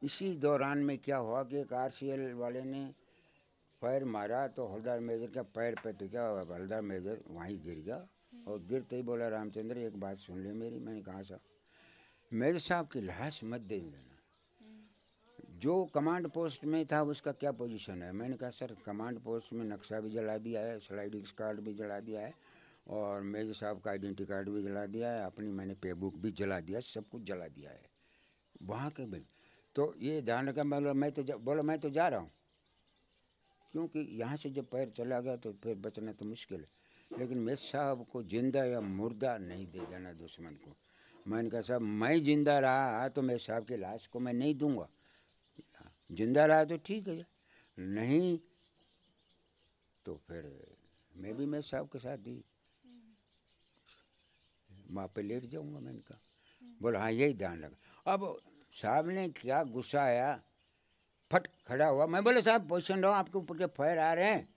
इसी दौरान में क्या हुआ कि एक RCL वाले ने फायर मारा तो हवलदार मेजर का पैर पे टिका, हवलदार मेजर वहीं गिर गया। और गिरते ही बोला रामचंद्र एक बात सुन ले मेरी। मैंने कहा साहब? मेजर साहब की लाश मत दे देना। जो कमांड पोस्ट में था उसका क्या पोजीशन है? मैंने कहा सर कमांड पोस्ट में नक्शा भी जला दिया है, स्लाइडिंग कार्ड भी जला दिया है और मेजर साहब का आइडेंटिटी कार्ड भी जला दिया है, अपनी मैंने पे बुक भी जला दिया, सब कुछ जला दिया है वहाँ के बिल। तो ये ध्यान रखा। मैं तो जा रहा हूँ, क्योंकि यहाँ से जब पैर चला गया तो फिर बचना तो मुश्किल है। लेकिन मेजर साहब को जिंदा या मुर्दा नहीं दे देना दुश्मन को। मैंने कहा साहब मैं जिंदा रहा तो मेजर साहब की लाश को मैं नहीं दूंगा, जिंदा रहा तो ठीक है, नहीं तो फिर मैं भी मेरे साहब के साथ ही वहाँ पे लेट जाऊंगा। मैंने कहा बोला हाँ यही ध्यान रखा। अब साहब ने क्या गुस्सा आया, फट खड़ा हुआ। मैं बोले साहब पोजीशन रहो, आपके ऊपर के फायर आ रहे हैं।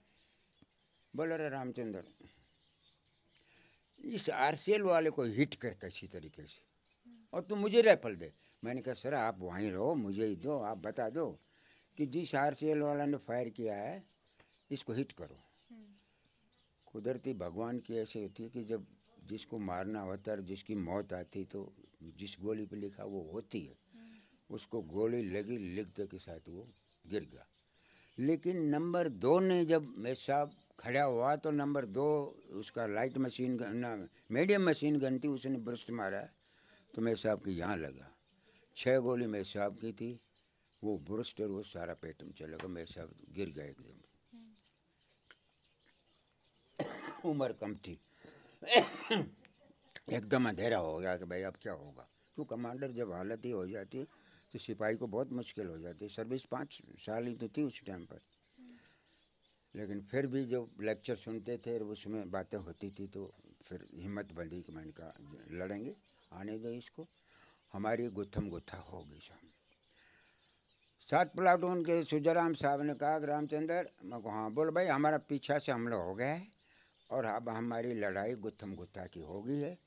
बोले अरे रामचंद्र इस RCL वाले को हिट कर किसी तरीके से और तुम मुझे राइफल दे। मैंने कहा सर आप वहीं रहो, मुझे ही दो, आप बता दो कि जिस RCL वाला ने फायर किया है इसको हिट करो। कुदरती भगवान की ऐसी होती है कि जब जिसको मारना होता है, जिसकी मौत आती तो जिस गोली पे लिखा वो होती है, उसको गोली लगी, लिखते के साथ वो गिर गया। लेकिन नंबर 2 ने जब मेरे साहब खड़ा हुआ तो नंबर 2 उसका light machine gun, medium machine gun थी, उसने ब्रस्ट मारा तो मेरे साहब के यहाँ लगा। 6 गोली मेरे साहब की थी, वो ब्रस्ट और वो सारा पेट में चला गया। मेरे साहब गिर गए एकदम। उम्र कम थी, एकदम अंधेरा हो गया कि भाई अब क्या होगा। तो कमांडर जब हालत ही हो जाती है तो सिपाही को बहुत मुश्किल हो जाती है। सर्विस 5 साल ही तो थी उस टाइम पर, लेकिन फिर भी जो लेक्चर सुनते थे और उसमें बातें होती थी तो फिर हिम्मत बंधी कि मैंने कहा लड़ेंगे, आने दो इसको। हमारी गुत्थम गुत्था हो गई साहब। 7 प्लाटून के सुजाराम साहब ने कहा कि रामचंद्र, मैं को हाँ। बोल भाई हमारा पीछा से हमला हो गया है और अब हमारी लड़ाई गुत्थम गुत्था की हो गई है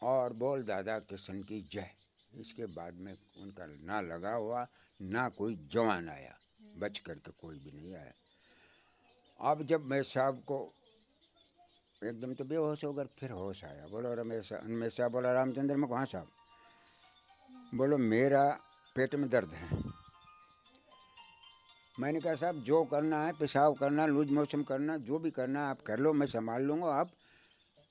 और बोल दादा कृष्ण की जय। इसके बाद में उनका ना लगा हुआ ना कोई जवान आया, बच करके कोई भी नहीं आया। अब जब मैं साहब को एकदम तो बेहोश हो गए, फिर होश आया। बोलो रमेश साहब बोला रामचंद्र में कहाँ साहब? बोलो मेरा पेट में दर्द है। मैंने कहा साहब जो करना है, पेशाब करना, लूज मोशन करना, जो भी करना है आप कर लो, मैं संभाल लूँगा आप,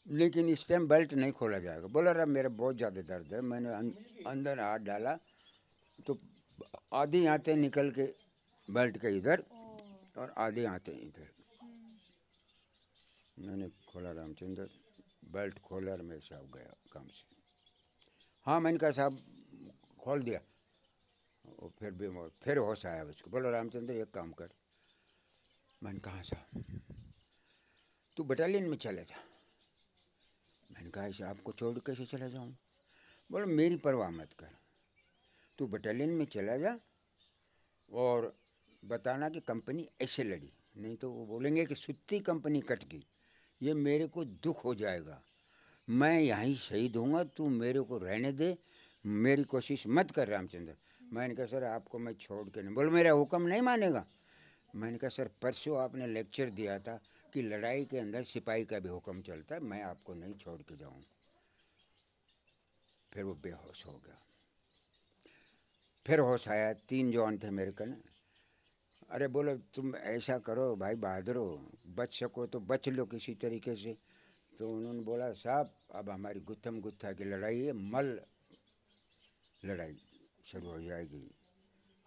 लेकिन इस टाइम बेल्ट नहीं खोला जाएगा। बोला रहा मेरा बहुत ज़्यादा दर्द है। मैंने अंदर हाथ डाला तो आधी आते निकल के बेल्ट के इधर और आधे आते इधर। मैंने खोला रामचंद्र, बेल्ट खोला और मैं साहब गया काम से। हाँ मैंने कहा साहब खोल दिया। और फिर होश आया उसको। बोलो रामचंद्र एक काम कर। मैंने कहा साहब तू बटालियन में चले जा। मैंने कहा ऐसे आपको छोड़ कैसे चला जाऊँ? बोलो मेरी परवाह मत कर, तू बटालियन में चला जा और बताना कि कंपनी ऐसे लड़ी, नहीं तो वो बोलेंगे कि सुत्ती कंपनी कट गई, ये मेरे को दुख हो जाएगा, मैं यहीं शहीद होऊंगा, तू मेरे को रहने दे, मेरी कोशिश मत कर रामचंद्र। मैंने कहा सर आपको मैं छोड़ के नहीं। बोलो मेरा हुक्म नहीं मानेगा? मैंने कहा सर परसों आपने लेक्चर दिया था कि लड़ाई के अंदर सिपाही का भी हुक्म चलता है, मैं आपको नहीं छोड़ के जाऊँ। फिर वो बेहोश हो गया। फिर होश आया, 3 जवान थे मेरे कन। अरे बोलो तुम ऐसा करो भाई बहादुर हो, बच सको तो बच लो किसी तरीके से। तो उन्होंने बोला साहब अब हमारी गुत्थम गुत्था की लड़ाई है, मल लड़ाई शुरू हो जाएगी।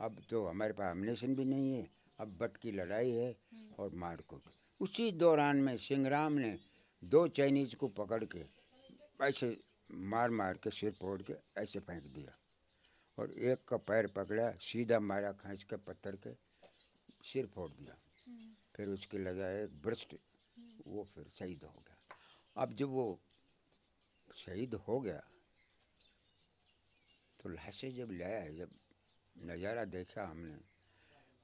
अब तो हमारे पास एमिनेशन भी नहीं है, अब बट की लड़ाई है और मारकूट। उसी दौरान में सिंहराम ने 2 चाइनीज को पकड़ के ऐसे मार मार के सिर फोड़ के ऐसे फेंक दिया और एक का पैर पकड़ा, सीधा मारा खींच के पत्थर के, सिर फोड़ दिया। फिर उसके लगा एक ब्रस्ट, वो फिर शहीद हो गया। अब जब वो शहीद हो गया तो लाशें जब लाया है, जब नज़ारा देखा हमने,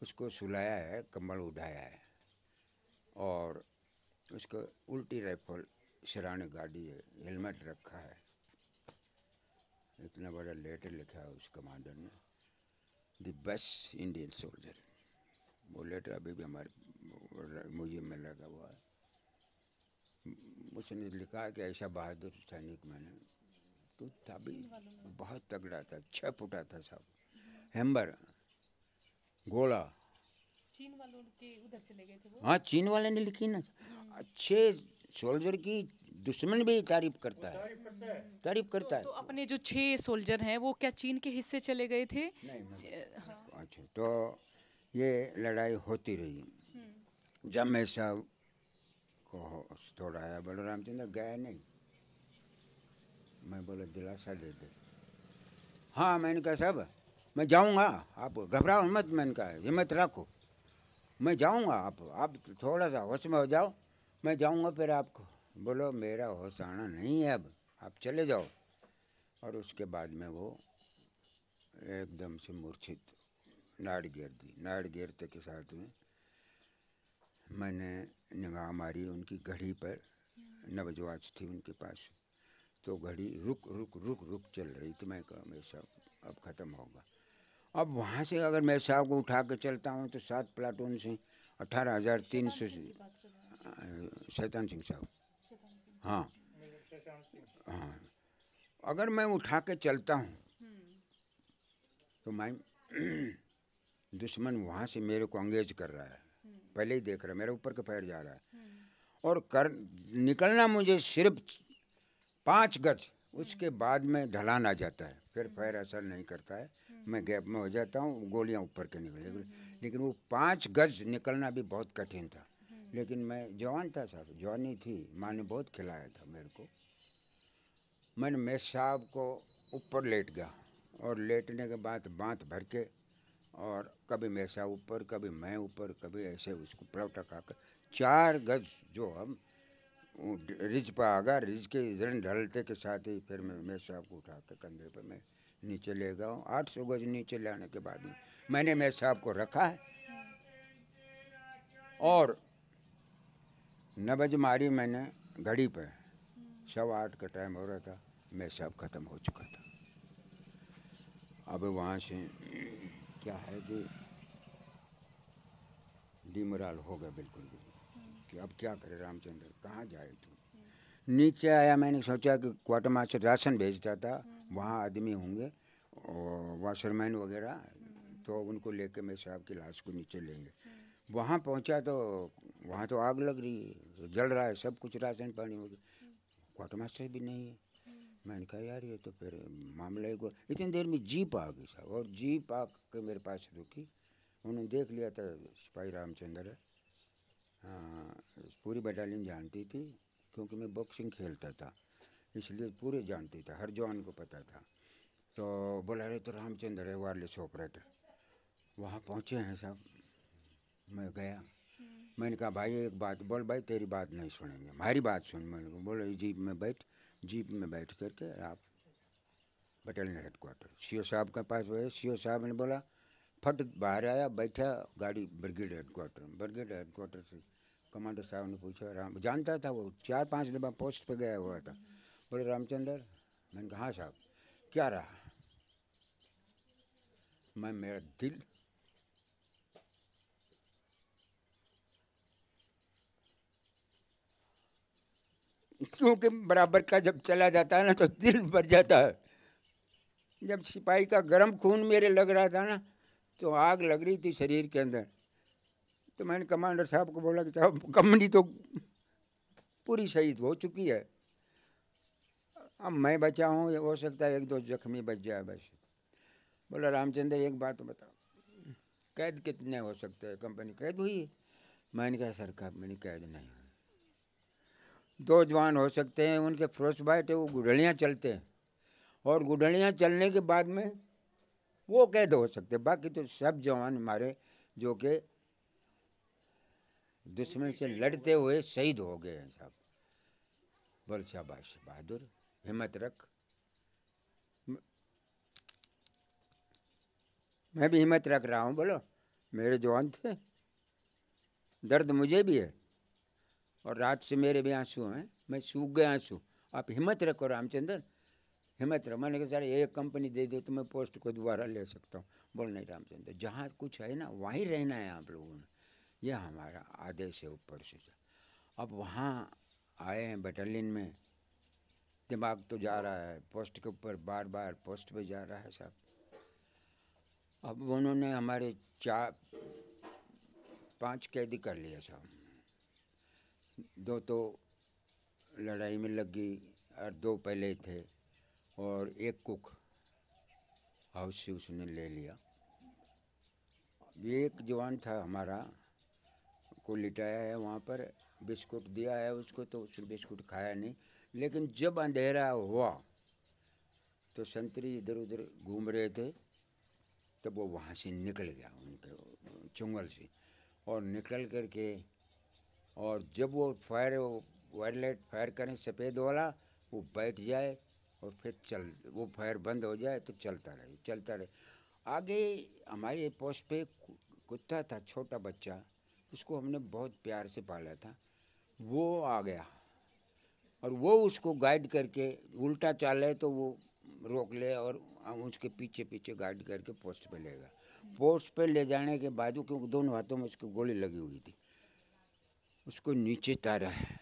उसको सुलाया है, कम्बल उठाया है और उसको उल्टी राइफल सिराने गाड़ी है, हेलमेट रखा है, इतना बड़ा लेटर लिखा है उस कमांडर ने, द बेस्ट इंडियन सोल्जर। वो लेटर अभी भी हमारे म्यूजियम में लगा हुआ है। उसने लिखा है कि ऐसा बहादुर सैनिक मैंने, तो था भी बहुत तगड़ा था, 6 फुटा था साहब, हैम्बर गोला। चीन वालों के उधर चले गए थे वो। हाँ चीन वाले ने लिखी ना, अच्छे सोल्जर की दुश्मन भी तारीफ करता है, तारीफ करता है। तो अपने जो 6 सोल्जर हैं वो क्या चीन के हिस्से चले गए थे? हाँ। अच्छा तो ये लड़ाई होती रही। जब मैं साहब को थोड़ा आया, बोलो रामचंद्र गया नहीं? मैं बोला दिलासा दे दे। हाँ मैंने कहा साहब मैं जाऊंगा, आप घबराओ मत, मैंने कहा हिम्मत रखो, मैं जाऊंगा, आप थोड़ा सा होश में हो जाओ, मैं जाऊंगा फिर आपको। बोलो मेरा होश आना नहीं है, अब आप चले जाओ। और उसके बाद में वो एकदम से मूर्छित नाड़ गिर दी। नाड़ गिरते के साथ में मैंने निगाह मारी उनकी घड़ी पर, 9 वॉच थी उनके पास, तो घड़ी रुक रुक रुक रुक चल रही थी। मैं कहा मेरे साहब अब ख़त्म होगा। अब वहाँ से अगर मैं साहब को उठा के चलता हूँ तो 7 प्लाटून से 18,300 शैतान सिंह साहब, हाँ हाँ, अगर मैं उठा के चलता हूँ तो मैं दुश्मन वहाँ से मेरे को अंगेज कर रहा है, पहले ही देख रहा है, मेरे ऊपर का पैर जा रहा है और निकलना मुझे सिर्फ 5 गज, उसके बाद में ढलान आ जाता है, फिर पैर असर नहीं करता है, मैं गैप में हो जाता हूँ, गोलियाँ ऊपर के निकले। लेकिन वो 5 गज निकलना भी बहुत कठिन था। लेकिन मैं जवान था साहब, जवानी थी, माँ ने बहुत खिलाया था मेरे को। मैंने मेरे साहब को ऊपर लेट गया और लेटने के बाद बाँत भर के, और कभी मेरे साहब ऊपर, कभी मैं ऊपर, कभी ऐसे उसको पलौटा खा कर 4 गज जो हम रिज पर आ गया, रिज के इधर ढलते के साथ ही फिर मैं मेरे साहब को उठा के कंधे पर मैं नीचे ले गया हूँ। 800 गज नीचे लाने के बाद में मैंने मेरे साहब को रखा है और 9 बजे मारी मैंने घड़ी पर, 7:15 का टाइम हो रहा था, मेरे साहब ख़त्म हो चुका था। अब वहाँ से क्या है कि डिमोरल हो गया बिल्कुल भी कि अब क्या करे रामचंद्र, कहाँ जाए तू। नीचे आया, मैंने सोचा कि क्वार्टर मास्टर राशन भेजता था, वहाँ आदमी होंगे और वाशरमैन वगैरह, तो उनको लेके मेरे साहब की लाश को नीचे लेंगे। वहाँ पहुँचा तो वहाँ तो आग लग रही है, जल रहा है सब कुछ, राशन पानी हो गया, क्वार्टर मास्टर भी नहीं है। मैंने कहा यार ये तो फिर मामला ही को। इतनी देर में जीप आ गई साहब, और जीप आके मेरे पास रुकी। उन्होंने देख लिया था सिपाही रामचंद्र है। हाँ, पूरी बटालियन जानती थी, क्योंकि मैं बॉक्सिंग खेलता था, इसलिए पूरे जानती था, हर जवान को पता था। तो बोला रहे तो रामचंद्र है वायरलेस ऑपरेटर। वहाँ पहुँचे हैं साहब, मैं गया। मैंने कहा भाई एक बात बोल, भाई तेरी बात नहीं सुनेंगे, हमारी बात सुन। मैंने कहा बोलो जीप में बैठ। जीप में बैठ करके आप बटालियन हेडक्वार्टर सीओ साहब के पास गए। सीओ साहब ने बोला, फट बाहर आया, बैठा गाड़ी ब्रिगेड हेडक्वार्टर। ब्रिगेड हेडक्वार्टर से कमांडर साहब ने पूछा, राम जानता था वो 4-5 दफ़ा पोस्ट पे गया हुआ था। बोले रामचंद्र। मैंने कहा हाँ साहब। क्या रहा? मेरा दिल क्योंकि बराबर का जब चला जाता है ना तो दिल भर जाता है। जब सिपाही का गर्म खून मेरे लग रहा था ना, तो आग लग रही थी शरीर के अंदर। तो मैंने कमांडर साहब को बोला कि साहब कंपनी तो पूरी शहीद हो चुकी है, अब मैं बचा हूँ, हो सकता है 1-2 जख्मी बच जाए बस। बोला रामचंद्र एक बात बताओ, कैद कितने हो सकते हैं? कंपनी कैद हुई? मैंने कहा सर कंपनी कैद नहीं हुई। 2 जवान हो सकते हैं, उनके फ्रोस्ट बाइट है, वो गुठलियाँ चलते हैं, और गुठलियाँ चलने के बाद में वो कैद हो सकते हैं। बाकी तो सब जवान हमारे जो कि दुश्मन से लड़ते हुए शहीद हो गए हैं साहब। बोल शाबाश बहादुर, हिम्मत रख। मैं भी हिम्मत रख रहा हूँ, बोलो मेरे जवान थे, दर्द मुझे भी है, और रात से मेरे भी आंसू हैं, मैं सूख गए आंसू। आप हिम्मत रखो रामचंद्र, हिम्मत रखो। मैंने कहा सर एक कंपनी दे दो तो मैं पोस्ट को दोबारा ले सकता हूँ। बोल नहीं रामचंद्र, जहाँ कुछ है ना वहीं रहना है आप लोगों ने, यह हमारा आदेश है ऊपर से। अब वहाँ आए हैं बटालियन में, दिमाग तो जा रहा है पोस्ट के ऊपर, बार बार पोस्ट पे जा रहा है साहब। अब उन्होंने हमारे 4-5 कैदी कर लिया साहब। 2 तो लड़ाई में लग गई, और 2 पहले थे, और एक कुक हाउस से उसने ले लिया। एक जवान था हमारा को लिटाया है वहाँ पर, बिस्कुट दिया है उसको, तो उसने बिस्कुट खाया नहीं। लेकिन जब अंधेरा हुआ तो संतरी इधर उधर घूम रहे थे, तब वो वहाँ से निकल गया उनके चुंगल से, और निकल करके, और जब वो वायरलेट फायर करें सफ़ेद वाला, वो बैठ जाए और फिर वो फायर बंद हो जाए तो चलता रहे। आगे हमारे पोस्ट पे कुत्ता था, छोटा बच्चा, उसको हमने बहुत प्यार से पाला था, वो आ गया, और वो उसको गाइड करके उल्टा चाले तो वो रोक ले, और उसके पीछे पीछे गाइड करके पोस्ट पे लेगा। पोस्ट पे ले जाने के बाद, क्योंकि दोनों हाथों में उसको गोली लगी हुई थी, उसको नीचे तारा है।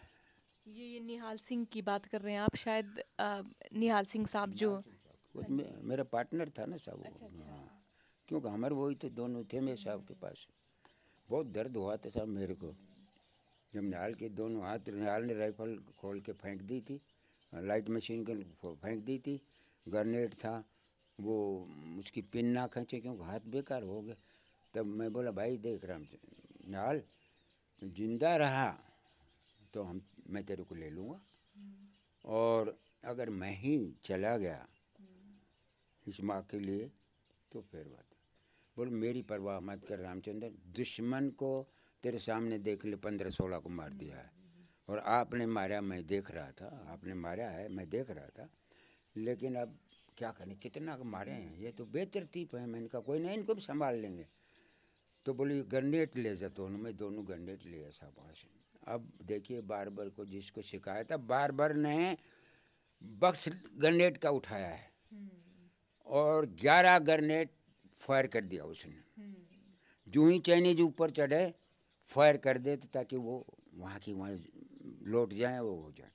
ये निहाल सिंह की बात कर रहे हैं आप शायद, निहाल सिंह साहब जो मेरा पार्टनर था ना साहब। हाँ, क्योंकि हमारे वही तो दोनों थे मेरे साहब के पास। बहुत दर्द हुआ था साहब मेरे को, जब निहाल के दोनों हाथ, निहाल ने राइफल खोल के फेंक दी थी, लाइट मशीन के फेंक दी थी, ग्रेनेड था, वो उसकी पिन ना खींचे क्योंकि हाथ बेकार हो गए। तब मैं बोला भाई देख निहाल, जिंदा रहा तो मैं तेरे को ले लूँगा, और अगर मैं ही चला गया इस माँ के लिए तो फिर बात। बोल मेरी परवाह मत कर रामचंद्र, दुश्मन को तेरे सामने देख ले 15-16 को मार दिया है, और आपने मारा मैं देख रहा था, आपने मारा है मैं देख रहा था, लेकिन अब क्या करें, कितना को मारे हैं, ये तो बेतरतीब है। मैंने कहा कोई नहीं, इनको भी संभाल लेंगे। तो बोली ग्रेनेड ले जा, तो मैं दोनों ग्रेनेड लिए साहब वहाँ से। अब देखिए बारबर को जिसको शिकायत है, बारबर ने बक्स ग्रेनेड का उठाया है, और 11 ग्रेनेड फायर कर दिया उसने। जो ही चाइनीज ऊपर चढ़े फायर कर देते ताकि वो वहाँ की वहाँ लौट जाए, वो हो जाए।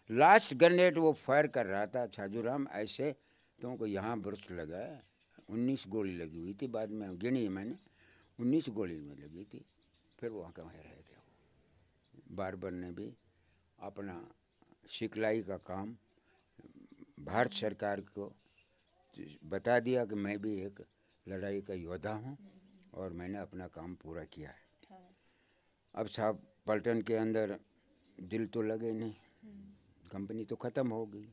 लास्ट ग्रेनेड वो फायर कर रहा था छाजूराम ऐसे, तो उनको यहाँ बुर्स्ट लगा है, 19 गोली लगी हुई थी, बाद में गिनी मैंने, 19 गोली में लगी थी। फिर वहाँ का वहीं रह गया। बारबर ने भी अपना सिखलाई का काम भारत सरकार को बता दिया कि मैं भी एक लड़ाई का योद्धा हूँ और मैंने अपना काम पूरा किया है। अब साहब पलटन के अंदर दिल तो लगे नहीं, कंपनी तो ख़त्म हो गई,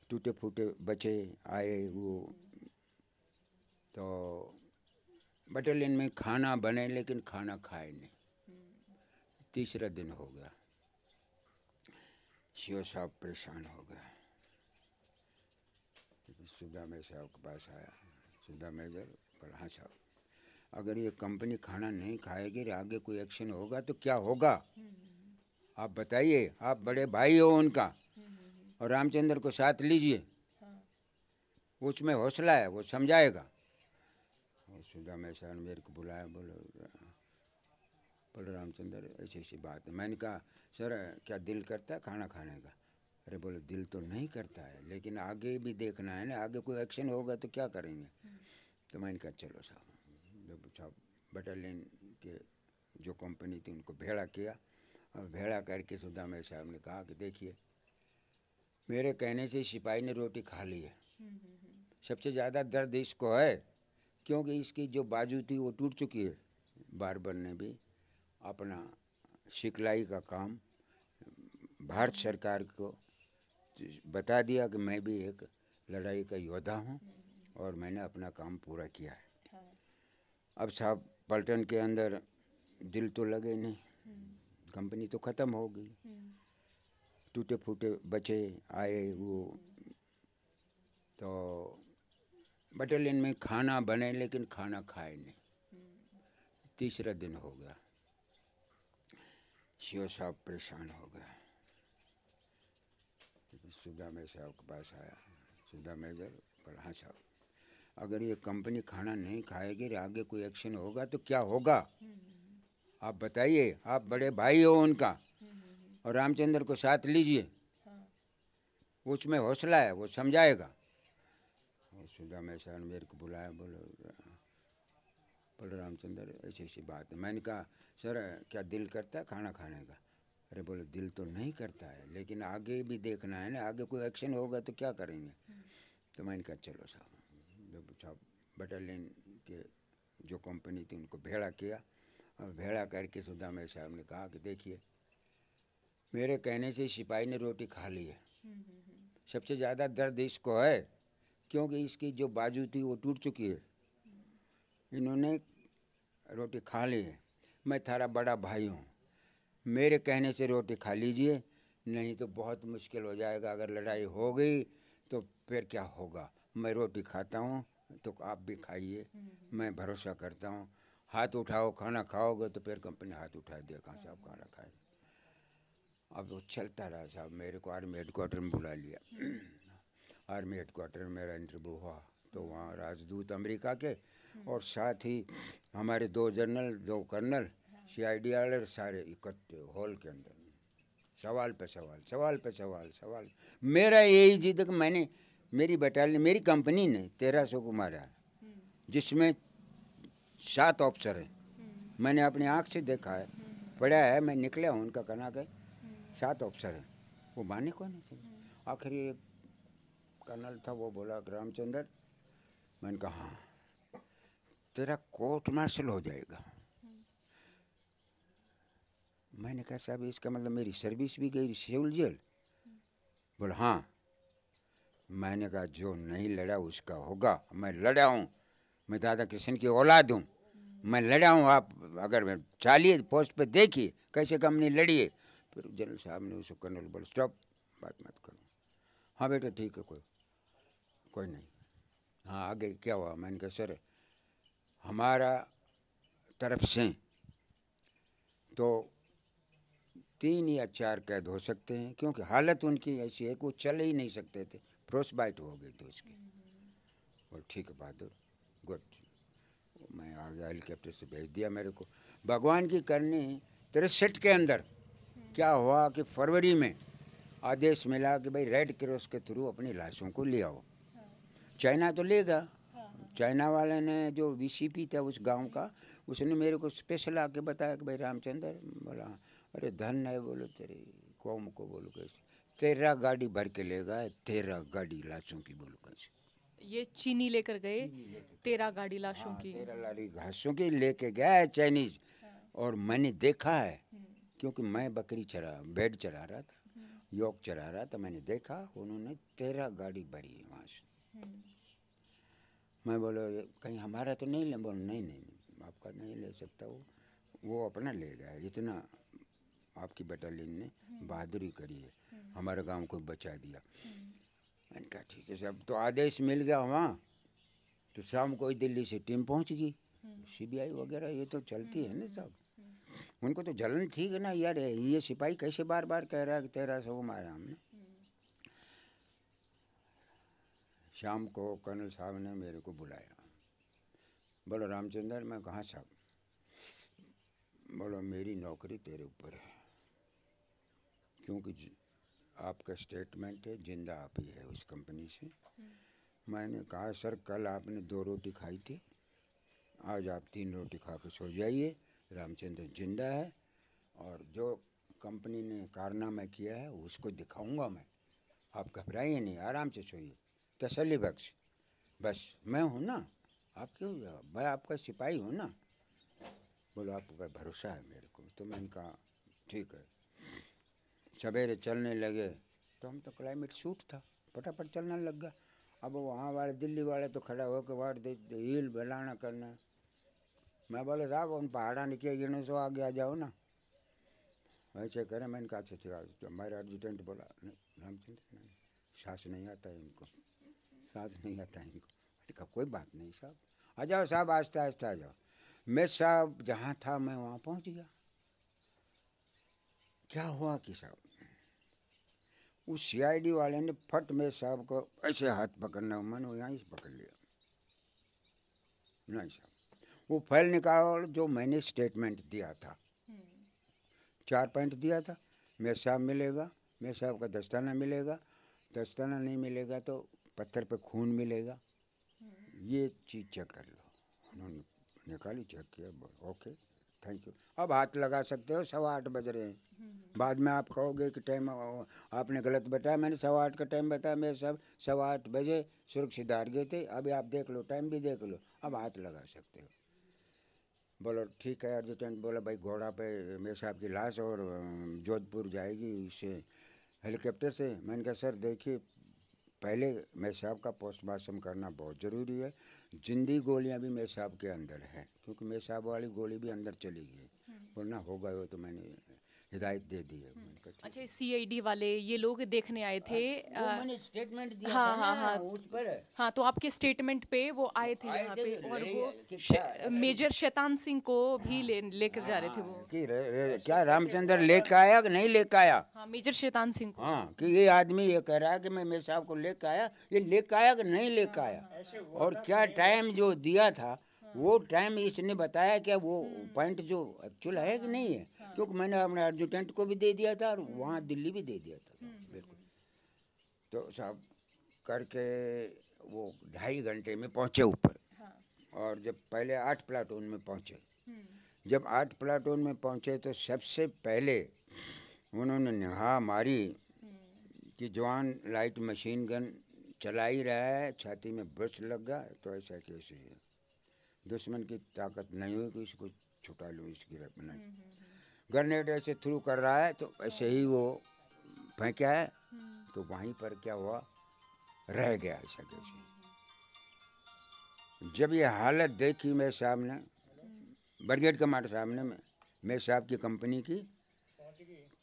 टूटे फूटे बचे आए वो, तो बटालियन में खाना बने लेकिन खाना खाए नहीं। तीसरा दिन हो गया, सीओ साहब परेशान हो गया। सुधा मेजर साहब के पास आया, सुधा मेजर बोला हाँ साहब, अगर ये कंपनी खाना नहीं खाएगी आगे कोई एक्शन होगा तो क्या होगा, आप बताइए, आप बड़े भाई हो उनका और रामचंद्र को साथ लीजिए, उसमें हौसला है, वो समझाएगा। और सुधा मेजर ने मेरे को बुलाया, बोले रामचंद्र ऐसी ऐसी बात है। मैंने कहा सर क्या दिल करता है खाना खाने का? अरे बोले दिल तो नहीं करता है लेकिन आगे भी देखना है ना, आगे कोई एक्शन होगा तो क्या करेंगे। तो मैंने कहा चलो साहब बटालियन के जो कंपनी थी उनको भेड़ा किया और भेड़ा करके सुधा मेजर साहब ने कहा कि देखिए मेरे कहने से सिपाही ने रोटी खा ली है। सबसे ज़्यादा दर्द इसको है क्योंकि इसकी जो बाजू थी वो टूट चुकी है। बारबर ने भी अपना सिखलाई का काम भारत सरकार को बता दिया कि मैं भी एक लड़ाई का योद्धा हूँ और मैंने अपना काम पूरा किया है। अब साहब पलटन के अंदर दिल तो लगे नहीं, कंपनी तो ख़त्म हो गई, टूटे फूटे बचे आए वो, तो बटालियन में खाना बने लेकिन खाना खाए नहीं। तीसरा दिन हो गया, सीओ साहब परेशान हो गया। सुधा मेजर साहब के पास आया, सुधा मेजर बोला हाँ साहब, अगर ये कंपनी खाना नहीं खाएगी आगे कोई एक्शन होगा तो क्या होगा, आप बताइए, आप बड़े भाई हो उनका और रामचंद्र को साथ लीजिए, उसमें हौसला है, वो समझाएगा। और सुधा मेजर ने मेरे को बुलाया, बोले रामचंद्र ऐसी ऐसी बात है। मैंने कहा सर क्या दिल करता है खाना खाने का? अरे बोले दिल तो नहीं करता है लेकिन आगे भी देखना है ना, आगे कोई एक्शन होगा तो क्या करेंगे। तो मैंने कहा चलो साहब बटालियन के जो कंपनी थी उनको भेड़ा किया और भेड़ा करके सुधा मेजर साहब ने कहा कि देखिए मेरे कहने से सिपाही ने रोटी खा ली है। सबसे ज़्यादा दर्द इसको है क्योंकि इसकी जो बाजू थी वो टूट चुकी है, इन्होंने रोटी खा ली है। मैं थारा बड़ा भाई हूँ, मेरे कहने से रोटी खा लीजिए, नहीं तो बहुत मुश्किल हो जाएगा। अगर लड़ाई हो गई तो फिर क्या होगा। मैं रोटी खाता हूँ तो आप भी खाइए, मैं भरोसा करता हूँ। हाथ उठाओ, खाना खाओगे तो फिर कंपनी हाथ उठा दिया, कहाँ से आप खाना खाए। अब वो चलता रहा साहब, मेरे को आर्मी हेडक्वार्टर में बुला लिया। आर्मी हेडक्वार्टर में मेरा इंटरव्यू हुआ तो वहाँ राजदूत अमेरिका के और साथ ही हमारे 2 जनरल 2 कर्नल CID वाले सारे इकट्ठे हॉल के अंदर, सवाल पे सवाल, सवाल पे सवाल, सवाल। मेरा यही जिद कि मैंने मेरी बटालियन मेरी कंपनी ने 1300 को मारा है जिसमें 7 ऑफिसर हैं। मैंने अपनी आँख से देखा है, पढ़ा है, मैं निकला हूँ उनका कहना के 7 ऑफिसर हैं, वो माने कौन नहीं। आखिरी एक कर्नल था वो बोला रामचंद्र, मैंने कहा हाँ तेरा कोर्ट मार्शल हो जाएगा। मैंने कहा साहब इसका मतलब मेरी सर्विस भी गई सिविल जेल? बोला हाँ। मैंने कहा जो नहीं लड़ा उसका होगा, मैं लड़ा हूँ, मैं दादा कृष्ण की औलाद हूँ, मैं लड़ा हूँ। आप अगर चालिए पोस्ट पे देखिए कैसे कंपनी लड़ी है। फिर जनरल साहब ने उसको कर्नल बोला स्टॉप, बात मत करो। हाँ बेटा ठीक है, कोई नहीं। हाँ आगे क्या हुआ? मैंने कहा सर हमारा तरफ से तो 3 या 4 कैद हो सकते हैं क्योंकि हालत उनकी ऐसी है कि वो चल ही नहीं सकते थे, फ्रोस्टबाइट हो गई थी उसकी। और ठीक है बहादुर, गुड। मैं आ गया, हेलीकॉप्टर से भेज दिया मेरे को। भगवान की करनी 63 के अंदर क्या हुआ कि फरवरी में आदेश मिला कि भाई रेड क्रॉस के थ्रू अपनी लाशों को ले आओ। चाइना तो लेगा, चाइना वाले ने जो VCP था उस गांव का, उसने मेरे को स्पेशल आके बताया कि भाई रामचंद्र, बोला अरे धन है, बोलो तेरी कौम को बोलो कैसे, 13 गाड़ी भर के ले गए, 13 गाड़ी लाशों की, बोलो कैसे। ये चीनी लेकर गए 13 गाड़ी लाशों की। 13 लारी घासों की लेके गया है चाइनीज। और मैंने देखा है, क्योंकि मैं बकरी चरा भेड़ चरा रहा था, योग चरा रहा था, मैंने देखा उन्होंने 13 गाड़ी भरी है वहाँ से। मैं बोलो कहीं हमारा तो नहीं ले, बोलो नहीं नहीं नहीं, आपका नहीं ले सकता, वो अपना ले गया। इतना आपकी बटालियन ने बहादुरी करी है, हमारे गांव को बचा दिया। मैंने कहा ठीक है साहब, तो आदेश मिल गया वहाँ, तो शाम को ही दिल्ली से टीम पहुँच गई, सीबीआई वगैरह ये तो चलती है ना साहब। उनको तो जलन थी कि ना यार ये सिपाही कैसे बार बार कह रहा है कि 1300 मारा हमने। शाम को कर्नल साहब ने मेरे को बुलाया, बोलो रामचंद्र। मैं कहाँ साहब? बोलो मेरी नौकरी तेरे ऊपर है, क्योंकि आपका स्टेटमेंट है, जिंदा आप ही है उस कंपनी से। मैंने कहा सर कल आपने 2 रोटी खाई थी, आज आप 3 रोटी खा के सो जाइए, रामचंद्र जिंदा है, और जो कंपनी ने कारनामा किया है उसको दिखाऊंगा मैं। आप घबराइए नहीं, आराम से सोइए, तसल्ली बख्श। बस मैं हूँ ना, आप क्यों, मैं आपका सिपाही हूँ ना। बोलो आपका भरोसा है मेरे को। तो मैंने कहा ठीक है। सवेरे चलने लगे तो हम तो क्लाइमेट सूट था, फटाफट चलने लग गया। अब वहाँ वाले दिल्ली वाले तो खड़ा होकर वार दे हील बलाना करना। मैं बोले साहब उन पहाड़ा निकले गिरने से आगे आ जाओ ना, वैसे करें। मैंने कहा अच्छा ठीक है। तो हमारा एडजुटेंट बोला रामचंद्र नहीं, सांस नहीं आता है इनको, सांस नहीं आता है इनको। मैंने कहा कोई बात नहीं साहब, आ जाओ साहब, आस्ते आस्ते आ जाओ। मैं साहब जहाँ था मैं वहाँ पहुँच गया। क्या हुआ कि साहब उस सीआईडी वाले ने फट में साहब को ऐसे हाथ पकड़ना, मैंने यहाँ से पकड़ लिया। नहीं साहब, वो फाइल निकाल जो मैंने स्टेटमेंट दिया था, 4 पॉइंट दिया था। मेरे साहब मिलेगा, मेरे साहब का दस्ताना मिलेगा, दस्ताना नहीं मिलेगा तो पत्थर पे खून मिलेगा, ये चीज़ चेक कर लो। उन्होंने निकाली, चेक किया, ओके थैंक यू, अब हाथ लगा सकते हो। 8:15 बज रहे हैं। बाद में आप कहोगे कि टाइम आपने गलत बताया, मैंने 8:15 का टाइम बताया। मेरे साहब 8:15 बजे सुरक्षित हार गए थे। अभी आप देख लो, टाइम भी देख लो, अब हाथ लगा सकते हो। बोलो ठीक है। एडजुटेंट बोला भाई घोड़ा पे मेरे साहब की लाश और जोधपुर जाएगी इससे हेलीकॉप्टर से। मैंने कहा सर देखिए, पहले मेरे साहब का पोस्टमार्टम करना बहुत ज़रूरी है। जिंदी गोलियां भी मेरे साहब के अंदर हैं, क्योंकि मेरे साहब वाली गोली भी अंदर चली गई, वरना हो गए हो तो मैंने हिदायत दे दी है। मैंने कहा ठीक अच्छा सीआईडी वाले ये लोग देखने आए थे। है। वो मैंने स्टेटमेंट दिया हाँ, था ना, हाँ, हाँ। उस पर हाँ तो आपके स्टेटमेंट पे वो आए थे आए यहाँ थे, पे, और लड़ाई वो कि क्या- मेजर शैतान सिंह को भी लेकर जा रहे थे वो। कि क्या रामचंद्र लेकर आया कि नहीं लेकर आया? हाँ मेजर शैतान सिंह को। हाँ, कि ये आदमी ये कह रहा है कि मैं मेरे साहब को लेकर आया, ये लेकर आया कि नहीं लेकर आया, और क्या टाइम जो दिया था वो टाइम इसने बताया क्या, वो पॉइंट जो एक्चुअल है कि नहीं है, क्योंकि मैंने अपने एडजुटेंट को भी दे दिया था और वहाँ दिल्ली भी दे दिया था। बिल्कुल। तो साहब करके वो 2.5 घंटे में पहुँचे ऊपर। और जब पहले 8 प्लाटून में पहुँचे, जब 8 प्लाटून में पहुँचे तो सबसे पहले उन्होंने निगाह मारी कि जवान लाइट मशीन गन चला ही रहा है, छाती में बुश लग गया, तो ऐसा कैसे है, दुश्मन की ताकत नहीं हुई कि इसको छुटा लूँ इस गिरफ्त में। ग्रेनेड ऐसे थ्रू कर रहा है तो ऐसे ही वो फेंका है, तो वहीं पर क्या हुआ, रह गया ऐसा कैसे। जब ये हालत देखी मेरे साहब ने, ब्रिगेड कमांडर साहब ने, मेरे साहब की कंपनी की,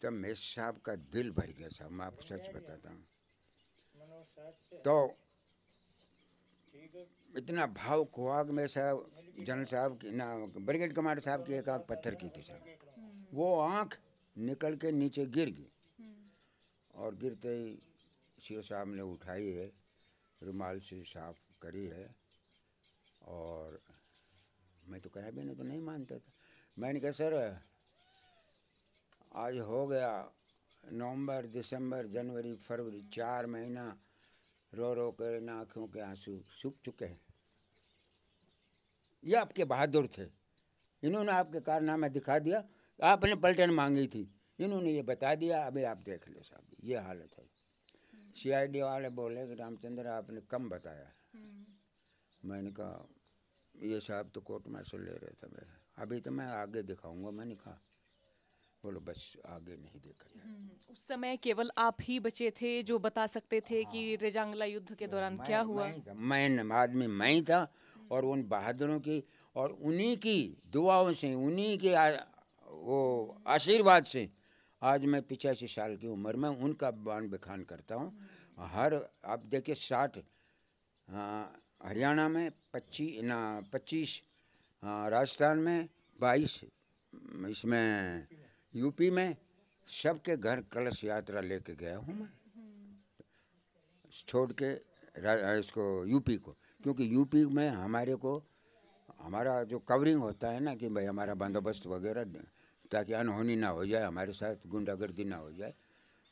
तब मेरे साहब का दिल भर गया साहब, मैं आपको सच बताता हूँ। तो इतना भावुक हुआ कि मेरे साहब जनरल साहब की ना, ब्रिगेड कमांडर साहब की एक आँख पत्थर की थी साहब, वो आँख निकल के नीचे गिर गई, और गिरते ही सीओ साहब ने उठाई है, रुमाल से साफ करी है, और मैं तो कहा भी नहीं, तो नहीं मानता था। मैंने कहा सर आज हो गया नवंबर, दिसंबर, जनवरी, फरवरी, 4 महीना रो रो कर इन आँखों के आंसू सूख चुके हैं। ये आपके बहादुर थे, इन्होंने आपके कारनामा दिखा दिया। आपने पलटन मांगी थी, इन्होंने ये बता दिया, अभी आप देख लो साहब ये हालत है। CID वाले बोले कि रामचंद्र आपने कम बताया। मैंने कहा ये साहब तो कोर्ट मार्शल ले रहे थे मेरा, अभी तो मैं आगे दिखाऊंगा। मैंने कहा बोलो बस आगे नहीं देखा जाए। उस समय केवल आप ही बचे थे जो बता सकते थे कि रेजांगला युद्ध के दौरान क्या हुआ। मैं आदमी मैं ही था, और उन बहादुरों की और उन्हीं की दुआओं से, उन्हीं के वो आशीर्वाद से आज मैं 85 साल की उम्र में उनका बान बखान करता हूँ। हर आप देखिए 60 हरियाणा में 25 राजस्थान में 22 इसमें यूपी में, सबके घर कलश यात्रा लेके गया हूँ मैं, छोड़ के इसको यूपी को, क्योंकि यूपी में हमारा जो कवरिंग होता है ना कि भाई हमारा बंदोबस्त वगैरह, ताकि अनहोनी ना हो जाए, हमारे साथ गुंडागर्दी ना हो जाए।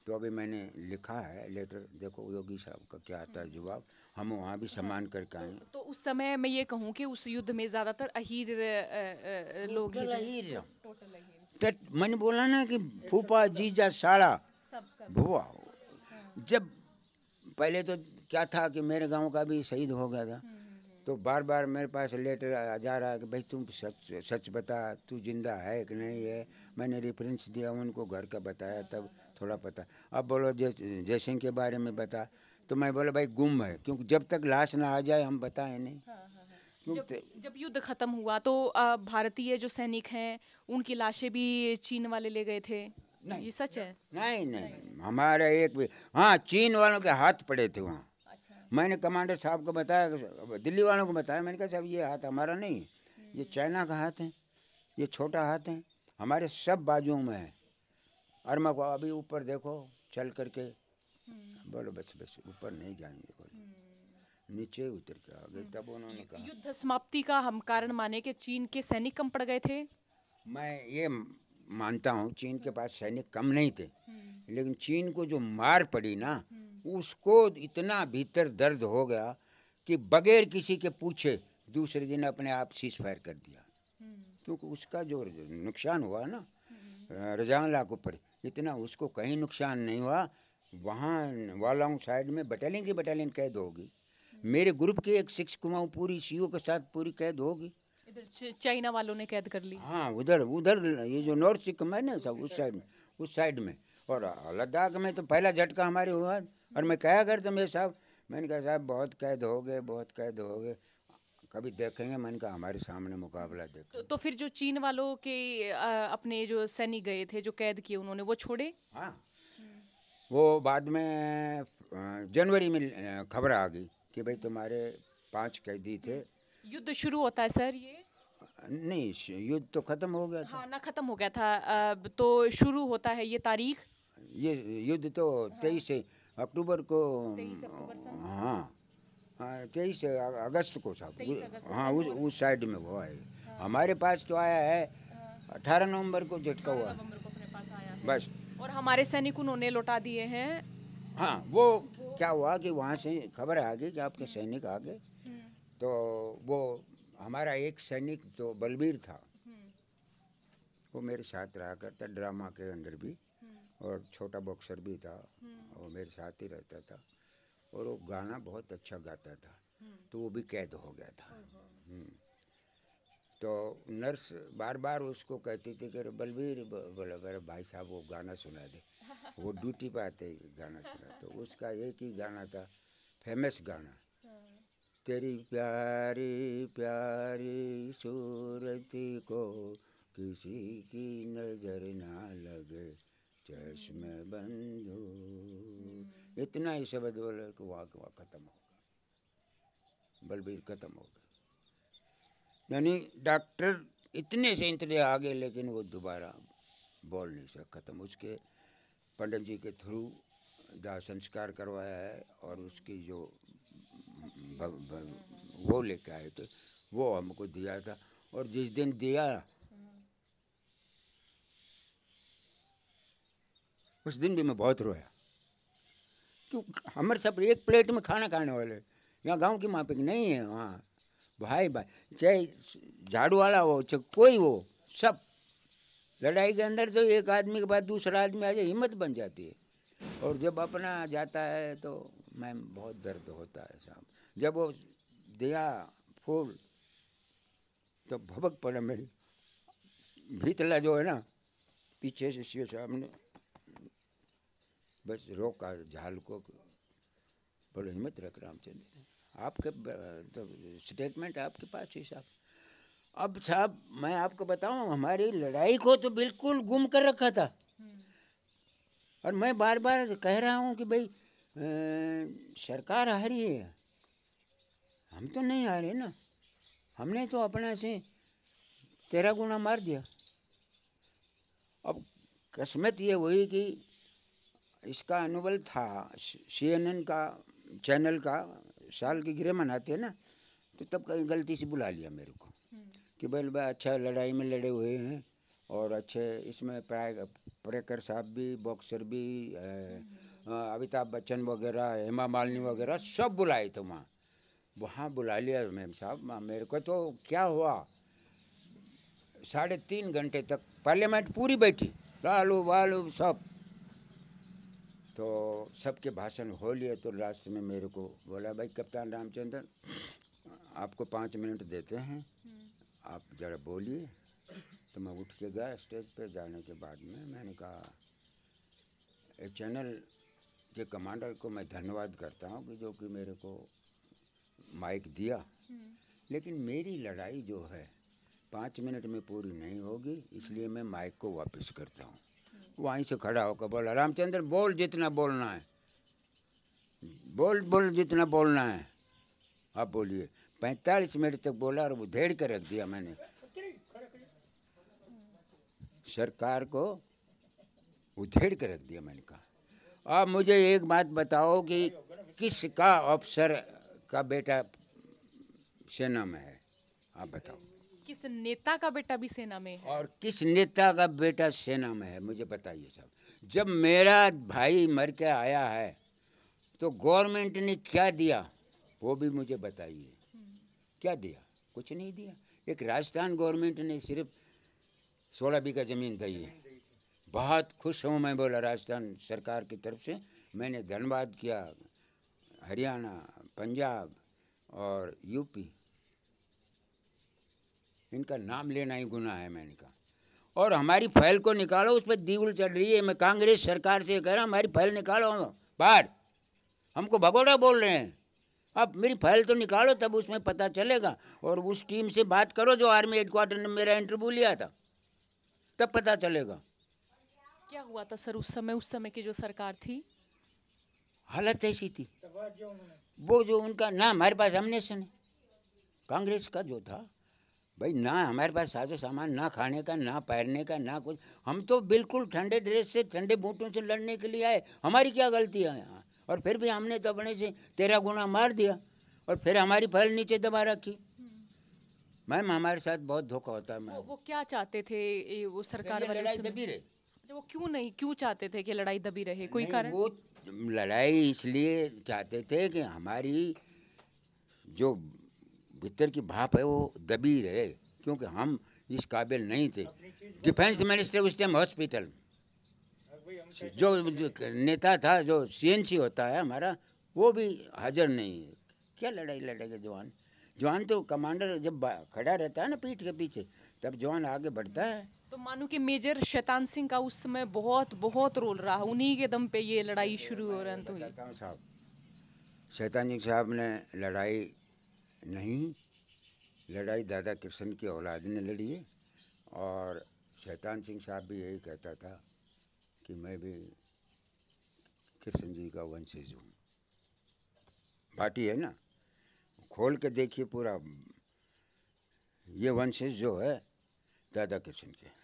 तो अभी मैंने लिखा है लेटर, देखो योगी साहब का क्या आता है जवाब, हम वहाँ भी सम्मान करके आए। तो उस समय मैं ये कहूँ कि उस युद्ध में ज्यादातर अहीर लोग ही थे। मैंने बोला ना कि फूफा जीजा साला भुआ। जब पहले तो क्या था कि मेरे गांव का भी शहीद हो गया था, तो बार बार मेरे पास लेटर आ जा रहा है कि भाई तुम सच बता, तू जिंदा है कि नहीं है। मैंने रेफरेंस दिया उनको, घर का बताया, तब थोड़ा पता। अब बोलो जयसिंह के बारे में बता, तो मैं बोला भाई गुम है, क्योंकि जब तक लाश ना आ जाए हम बताएं नहीं। जब युद्ध खत्म हुआ तो भारतीय जो सैनिक हैं उनकी लाशें भी चीन वाले ले गए थे, ये सच है? नहीं, हमारा एक भी, हाँ चीन वालों के हाथ पड़े थे वहाँ। मैंने कमांडर साहब को बताया, दिल्ली वालों को बताया, मैंने कहा साहब ये हाथ हमारा नहीं, ये चाइना का हाथ है, ये छोटा हाथ है, हमारे सब बाजुओं में है। और मैं को अभी ऊपर देखो चल करके, बोलो बस ऊपर नहीं जाएंगे, बोलो नीचे उतर के आ गए। तब उन्होंने कहा युद्ध समाप्ति का हम कारण माने कि चीन के सैनिक कम पड़ गए थे। मैं ये मानता हूँ चीन के पास सैनिक कम नहीं थे, लेकिन चीन को जो मार पड़ी ना, उसको इतना भीतर दर्द हो गया कि बगैर किसी के पूछे दूसरे दिन अपने आप सीज फायर कर दिया। क्योंकि उसका जो नुकसान हुआ ना रजांगला के ऊपर, इतना उसको कहीं नुकसान नहीं हुआ। वहाँ वालांग साइड में बटालियन कैद होगी, मेरे ग्रुप के एक 6 कुमाऊं पूरी CO के साथ पूरी कैद होगी। इधर चाइना वालों ने कैद कर ली। हाँ उधर ये जो नॉर्थ सिक्किम है ना सब उस साइड में, और लद्दाख में तो पहला झटका हमारे हुआ। और मैं कहा करता मेरे साहब, मैंने कहा साहब बहुत कैद हो गए, कभी देखेंगे। मैंने कहा हमारे सामने मुकाबला देखें। तो फिर जो चीन वालों के अपने जो सैनिक गए थे जो कैद किए उन्होंने, वो छोड़े? हाँ वो बाद में जनवरी में खबर आ गई कि भाई तुम्हारे 5 कैदी थे। युद्ध शुरू होता है सर ये? नहीं, युद्ध तो खत्म हो गया था। हाँ ना, खत्म हो गया था, तो शुरू होता है ये तारीख। ये युद्ध तो 23 अक्टूबर को, 23 अक्टूबर सन। हाँ 23 अगस्त को साहब, हाँ उस साइड में वो है। हमारे पास तो आया है 18 नवंबर को झटका हुआ, अपने पास आया है। बस। और हमारे सैनिक उन्होंने लौटा दिए हैं। हाँ वो क्या हुआ कि वहाँ से खबर आ गई कि आपके सैनिक आ गए, तो वो हमारा एक सैनिक जो बलबीर था, वो मेरे साथ रहा करता ड्रामा के अंदर भी, और छोटा बॉक्सर भी था, वो मेरे साथ ही रहता था, और वो गाना बहुत अच्छा गाता था, तो वो भी कैद हो गया था। तो नर्स बार बार उसको कहती थी कि बलबीर, बोला मेरे भाई साहब वो गाना सुना दे, वो ड्यूटी पे आते ही गाना सुना। तो उसका एक ही गाना था, फेमस गाना, तेरी प्यारी प्यारी सूरत को किसी की नजर ना लगे, चश्मे बंद हो। इतना ही शब्द बोले कि वहाँ खत्म हो गया, बलबीर खत्म हो गया। यानी डॉक्टर इतने से इतने आ गए, लेकिन वो दोबारा बोल नहीं सका, खत्म। उसके पंडित जी के थ्रू दाह संस्कार करवाया है, और उसकी जो वो लेके आए थे वो हमको दिया था। और जिस दिन दिया उस दिन भी मैं बहुत रोया, क्यों हमारे सब एक प्लेट में खाना खाने वाले, यहाँ गांव की माफिक नहीं है। वहाँ भाई चाहे झाड़ू वाला हो चाहे कोई हो, सब लड़ाई के अंदर तो एक आदमी के बाद दूसरा आदमी आ जाए हिम्मत बन जाती है, और जब अपना जाता है तो मैम बहुत दर्द होता है साहब। जब वो दिया फूल तो भबक पड़ा मेरी भीतला जो है ना, पीछे से सीओ साहब ने बस रोका झाल को, बड़े हिम्मत रख रामचंद्र, आपके तो स्टेटमेंट आपके पास ही साहब। अब साहब मैं आपको बताऊं, हमारी लड़ाई को तो बिल्कुल गुम कर रखा था, और मैं बार बार कह रहा हूं कि भाई सरकार आ रही है, हम तो नहीं आ रहे ना, हमने तो अपना से 13 गुना मार दिया। अब किस्मत ये हुई कि इसका अनुबल था CNN का चैनल का, साल की गिरे मनाते हैं ना, तो तब कहीं गलती से बुला लिया मेरे को कि भाई अच्छा लड़ाई में लड़े हुए हैं, और अच्छे इसमें परेकर साहब भी, बॉक्सर भी, अमिताभ बच्चन वगैरह, हेमा मालिनी वगैरह सब बुलाए थे वहाँ। वहाँ बुला लिया मैम साहब, मेरे को तो क्या हुआ 3.5 घंटे तक पार्लियामेंट पूरी बैठी, लालू वालू सब, तो सबके भाषण हो लिए। तो लास्ट में मेरे को बोला भाई कप्तान रामचंद्र आपको 5 मिनट देते हैं, आप ज़रा बोलिए। तो मैं उठ के गया स्टेज पे, जाने के बाद में मैंने कहा एक चैनल के कमांडर को मैं धन्यवाद करता हूँ कि जो कि मेरे को माइक दिया, लेकिन मेरी लड़ाई जो है 5 मिनट में पूरी नहीं होगी, इसलिए मैं माइक को वापस करता हूँ। वहीं से खड़ा होकर बोला रामचंद्र बोल जितना बोलना है, बोल जितना बोलना है, आप बोलिए। 45 मिनट तक बोला और उधेड़ कर रख दिया मैंने सरकार को, उधेड़ कर रख दिया। मैंने कहा अब मुझे एक बात बताओ कि किसका अफसर का बेटा सेना में है, आप बताओ। किस नेता का बेटा भी सेना में है? और किस नेता का बेटा सेना में है, मुझे बताइए साहब। जब मेरा भाई मर के आया है तो गवर्नमेंट ने क्या दिया वो भी मुझे बताइए। क्या दिया? कुछ नहीं दिया। एक राजस्थान गवर्नमेंट ने सिर्फ 16 बीघा ज़मीन दी है। बहुत खुश हूँ मैं, बोला राजस्थान सरकार की तरफ से मैंने धन्यवाद किया। हरियाणा, पंजाब और यूपी, इनका नाम लेना ही गुनाह है। मैंने कहा और हमारी फाइल को निकालो, उस पर दीवाल चढ़ रही है। मैं कांग्रेस सरकार से कह रहा हूँ हमारी फाइल निकालो बाहर, हमको भगोड़ा बोल रहे हैं। अब मेरी फाइल तो निकालो, तब उसमें पता चलेगा। और उस टीम से बात करो जो आर्मी हेडक्वार्टर ने मेरा इंटरव्यू लिया था, तब पता चलेगा। क्या हुआ था सर उस समय की जो सरकार थी? हालत ऐसी थी, वो जो उनका ना हमारे पास एमनेशन है कांग्रेस का जो था भाई, ना हमारे पास साजो सामान, ना खाने का, ना पहनने का, ना कुछ। हम तो बिल्कुल ठंडे ड्रेस से, ठंडे बूटों से लड़ने के लिए आए। हमारी क्या गलती है यहाँ? और फिर भी हमने तो अपने से 13 गुना मार दिया और फिर हमारी फाइल नीचे दबा रखी। मैम हमारे साथ बहुत धोखा होता है। मैम वो क्या चाहते थे वो सरकार वाले? लड़ाई दबी रहे। वो क्यों चाहते थे कि लड़ाई दबी रहे? कोई कारण? वो लड़ाई इसलिए चाहते थे कि हमारी जो भीतर की भाप है वो दबी रहे, क्योंकि हम इस काबिल नहीं थे। डिफेंस मिनिस्टर उस टाइम हॉस्पिटल, जो नेता था जो CNC होता है हमारा, वो भी हाजिर नहीं है। क्या लड़ाई लड़ेगा जवान? जवान तो कमांडर जब खड़ा रहता है ना पीठ के पीछे, तब जवान आगे बढ़ता है। तो मानो कि मेजर शैतान सिंह का उस समय बहुत रोल रहा, उन्हीं के दम पे ये लड़ाई शुरू हो रही। तो साहब शैतान सिंह साहब ने लड़ाई नहीं, लड़ाई दादा कृष्ण की औलाद ने लड़ी है। और शैतान सिंह साहब भी यही कहता था कि मैं भी कृष्ण जी का वंशज हूँ। भाटी है ना, खोल के देखिए पूरा, ये वंशज जो है दादा कृष्ण के।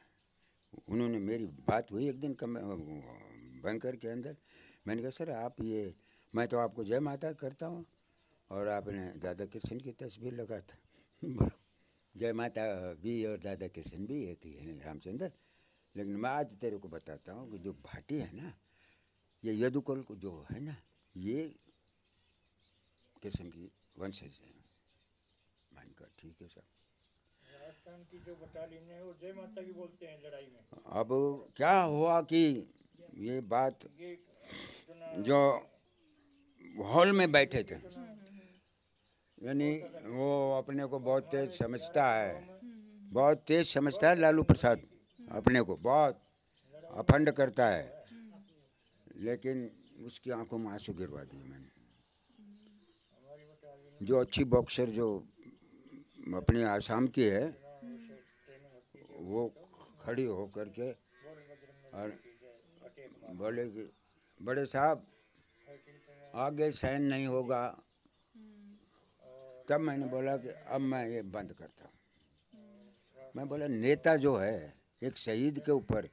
उन्होंने मेरी बात हुई एक दिन बैंकर के अंदर। मैंने कहा सर आप ये, मैं तो आपको जय माता करता हूँ और आपने दादा कृष्ण की तस्वीर लगा था। जय माता भी और दादा कृष्ण भी एक ही हैं रामचंद्र। लेकिन मैं आज तेरे को बताता हूँ कि जो भाटी है ना, ये यदुकुल को जो है ना, ये कृष्ण की वंशज है। मैंने कहा ठीक है साहब। राजस्थान की जो बटालियन है वो जय माता की बोलते हैं लड़ाई में। अब क्या हुआ कि ये बात ये जो हॉल में बैठे थे, यानी वो अपने को बहुत तेज समझता है, बहुत तेज समझता है लालू प्रसाद, अपने को बहुत अफंड करता है, लेकिन उसकी आंखों में आंसू गिरवा दिए मैंने। जो अच्छी बॉक्सर जो अपनी आसाम की है, वो खड़ी हो करके और बोले कि बड़े साहब आगे सहन नहीं होगा। तब मैंने बोला कि अब मैं ये बंद करता हूँ। मैं बोला नेता जो है एक शहीद के ऊपर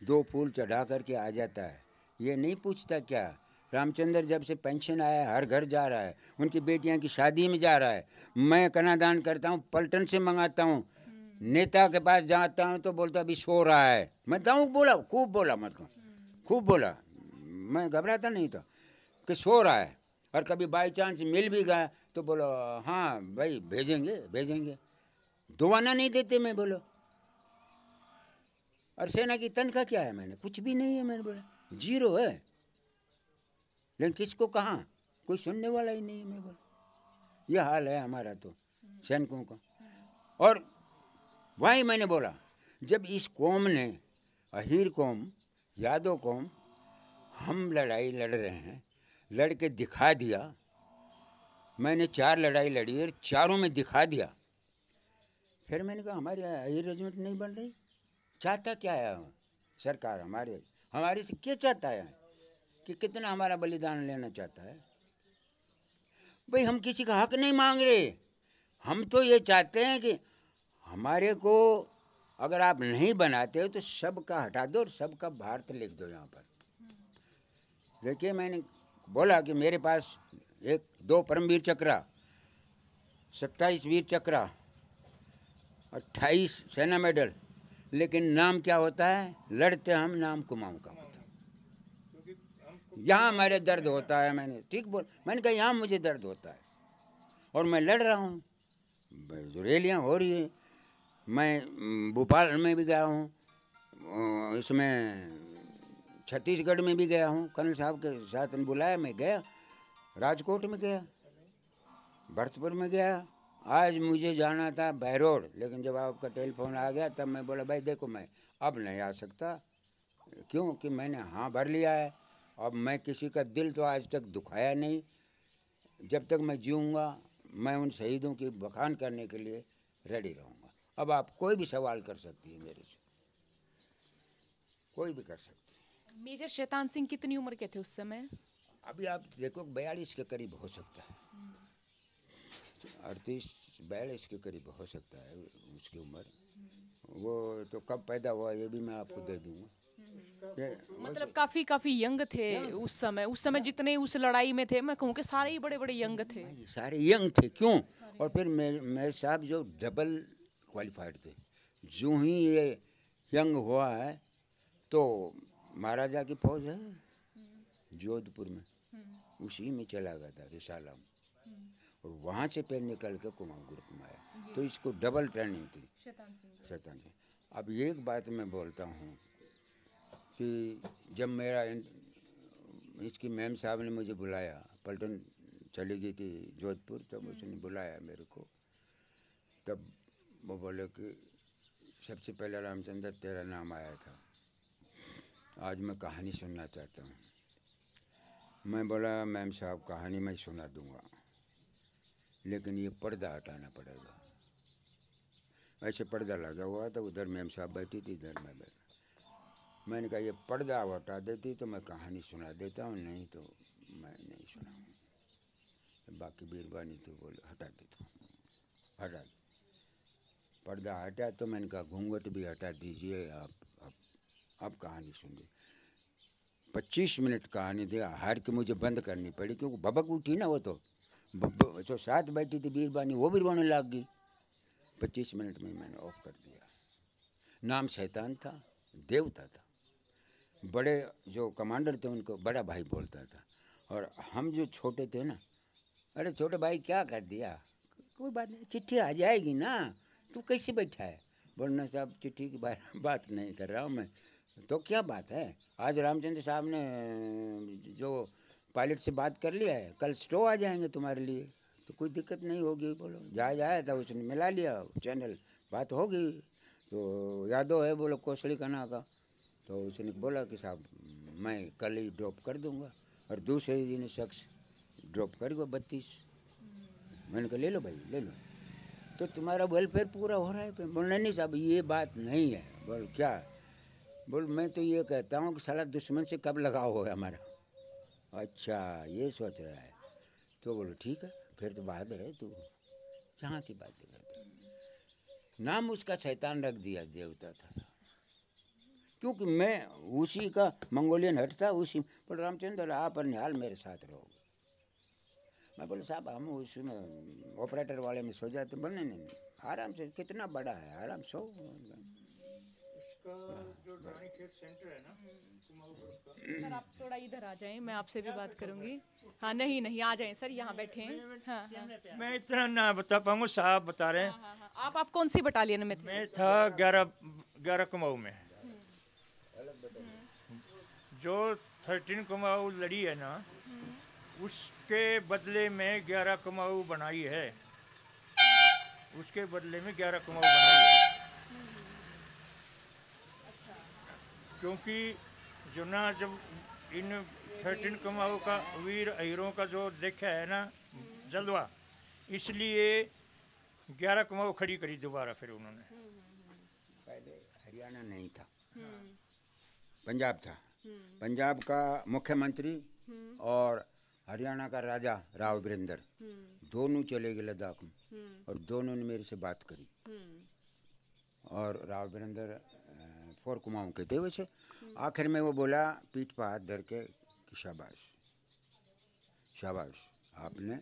2 फूल चढ़ा करके आ जाता है, ये नहीं पूछता क्या रामचंद्र जब से पेंशन आया है हर घर जा रहा है, उनकी बेटियां की शादी में जा रहा है, मैं कन्यादान करता हूँ पलटन से मंगाता हूँ, नेता के पास जाता हूँ तो बोलता अभी सो रहा है। मैं दाऊँ बोला, खूब बोला, मतलब खूब बोला, मैं घबराता नहीं था कि सो रहा है। और कभी बाई चांस मिल भी गया तो बोलो हाँ भाई भेजेंगे भेजेंगे, दुआना नहीं देते। मैं बोलो और सेना की तनख्वाह क्या है, मैंने कुछ भी नहीं है, मैंने बोला 0 है, लेकिन किसको कहाँ कोई सुनने वाला ही नहीं है। मैं बोला यह हाल है हमारा तो सैनिकों का। और वही मैंने बोला जब इस कौम ने, अहीर कौम, यादव कौम, हम लड़ाई लड़ रहे हैं, लड़ के दिखा दिया, मैंने 4 लड़ाई लड़ी और चारों में दिखा दिया। फिर मैंने कहा हमारी अहीर रेजिमेंट नहीं बन रही, चाहता क्या है सरकार हमारे से क्या चाहता है कि कितना हमारा बलिदान लेना चाहता है। भाई हम किसी का हक नहीं मांग रहे, हम तो ये चाहते हैं कि हमारे को अगर आप नहीं बनाते हो तो सबका हटा दो और सबका भारत लिख दो यहाँ पर। देखिए मैंने बोला कि मेरे पास 2 परमवीर चक्रा, 27 वीर चक्रा, 28 सेना मेडल, लेकिन नाम क्या होता है, लड़ते हम नाम कुमाऊं का होता है। यहाँ मेरे दर्द होता है, मैंने ठीक बोल, मैंने कहा यहाँ मुझे दर्द होता है और मैं लड़ रहा हूँ, जो रैलियाँ हो रही है। मैं भोपाल में भी गया हूँ, इसमें छत्तीसगढ़ में भी गया हूँ, कर्नल साहब के साथ बुलाया, मैं गया, राजकोट में गया, भरतपुर में गया। आज मुझे जाना था बहरोड, लेकिन जब आपका टेलीफोन आ गया तब मैं बोला भाई देखो मैं अब नहीं आ सकता, क्योंकि मैंने हाँ भर लिया है। अब मैं किसी का दिल तो आज तक दुखाया नहीं, जब तक मैं जीऊँगा मैं उन शहीदों की बखान करने के लिए रेडी रहूँगा। अब आप कोई भी सवाल कर सकती है मेरे से, कोई भी कर सकती है। मेजर शैतान सिंह कितनी उम्र के थे उस समय? अभी आप देखो 42 के करीब हो सकता है, 38-42 के करीब हो सकता है उसकी उम्र। वो तो कब पैदा हुआ ये भी मैं आपको दे दूँगा। मतलब काफी यंग थे उस समय जितने उस लड़ाई में थे, मैं कहूँ कि सारे ही बड़े बड़े यंग थे। सारे यंग थे, क्यों? और फिर मेरे साहब जो डबल क्वालिफाइड थे, जो ही ये यंग हुआ है तो महाराजा की फौज है जोधपुर में, उसी में चला गया था रिसाला में, और वहाँ से फिर निकल के कुमाऊं ग्रुप में आया, तो इसको डबल ट्रेनिंग थी शैतान सिंह। अब एक बात मैं बोलता हूँ कि जब मेरा इसकी मैम साहब ने मुझे बुलाया, पलटन चली गई थी जोधपुर, तब उसने बुलाया मेरे को, तब वो बोले कि सबसे पहले रामचंद्र तेरा नाम आया था, आज मैं कहानी सुनना चाहता हूँ। मैं बोला मैम साहब कहानी मैं सुना दूँगा, लेकिन ये पर्दा हटाना पड़ेगा। ऐसे पर्दा लगा हुआ था, उधर मैम साहब बैठी थी, इधर मैं बैठा। मैंने कहा ये पर्दा हटा देती तो मैं कहानी सुना देता हूँ, नहीं तो मैं नहीं सुनाऊँ। बाकी बीरबानी तो बोले हटा देता हूँ, हटा दो। पर्दा हटा तो मैंने कहा घूंघट भी हटा दीजिए आप, अब कहानी सुनिए। 25 मिनट कहानी थी, हार के मुझे बंद करनी पड़ी, क्योंकि भबक उठी ना, वो तो साथ बैठी थी बीरबानी, वो भी रोने लग गई। 25 मिनट में मैंने ऑफ कर दिया। नाम शैतान था, देवता था, बड़े जो कमांडर थे उनको बड़ा भाई बोलता था, और हम जो छोटे थे ना, अरे छोटे भाई क्या कर दिया, कोई बात नहीं, चिट्ठी आ जाएगी ना, तू कैसे बैठा है? बोलना साहब चिट्ठी की बात नहीं कर रहा हूँ मैं। तो क्या बात है? आज रामचंद्र साहब ने जो पायलट से बात कर लिया है, कल स्टो आ जाएंगे तुम्हारे लिए, तो कोई दिक्कत नहीं होगी। बोलो जहाज आया था उसने मिला लिया चैनल, बात होगी। तो यादव है बोलो कोसली कना का, तो उसने बोला कि साहब मैं कल ही ड्रॉप कर दूंगा, और दूसरे दिन शख्स ड्रॉप करेगा 32। मैंने कहा ले लो भाई ले लो, तो तुम्हारा वेलफेयर पूरा हो रहा है। बोलना नहीं साहब ये बात नहीं है। बोल क्या? बोल मैं तो ये कहता हूँ कि साला दुश्मन से कब लगाव हो हमारा। अच्छा ये सोच रहा है, तो बोलो ठीक है फिर तो बहादुर है तू, यहाँ की बातें करते। नाम उसका शैतान रख दिया, देवता था, क्योंकि मैं उसी का मंगोलियन हट था उसी। बोल रामचंद्र आप और निहाल मेरे साथ रहोगे। मैं बोले साहब हम उसमें ऑपरेटर वाले में सो जाते। बोले नहीं आराम से, कितना बड़ा है आराम सो। इसका जो रानी खेत सेंटर है ना कुमाऊं ग्रुप का, सर आप थोड़ा इधर आ जाएं, मैं आपसे भी बात करूंगी। हाँ नहीं नहीं आ जाएं सर, यहाँ बैठे हैं। हाँ हाँ मैं इतना ना बता पाऊंगा, साहब बता रहे हैं। हाँ हाँ। आप कौन सी बटालियन में थे? मैं था 11 कुमाऊं में। जो 13 कुमाऊं लड़ी है ना, उसके बदले में 11 कुमाऊं बनाई है, उसके बदले में 11 कुमाऊं बनाई है। क्योंकि जो ना जब इन 13 कुमाऊं का वीर अहीरों का जो देखा है ना जलवा, इसलिए 11 कुमाऊं खड़ी करी दोबारा फिर उन्होंने। पहले हरियाणा नहीं था, पंजाब था। पंजाब का मुख्यमंत्री और हरियाणा का राजा राव वीरेंद्र दोनों चले गए लद्दाख में, और दोनों ने मेरे से बात करी। और राव वीरेंद्र 4 कुमाऊं के थे वैसे। आखिर में वो बोला पीठ पर हाथ धर के कि शाबाश शाबाश, आपने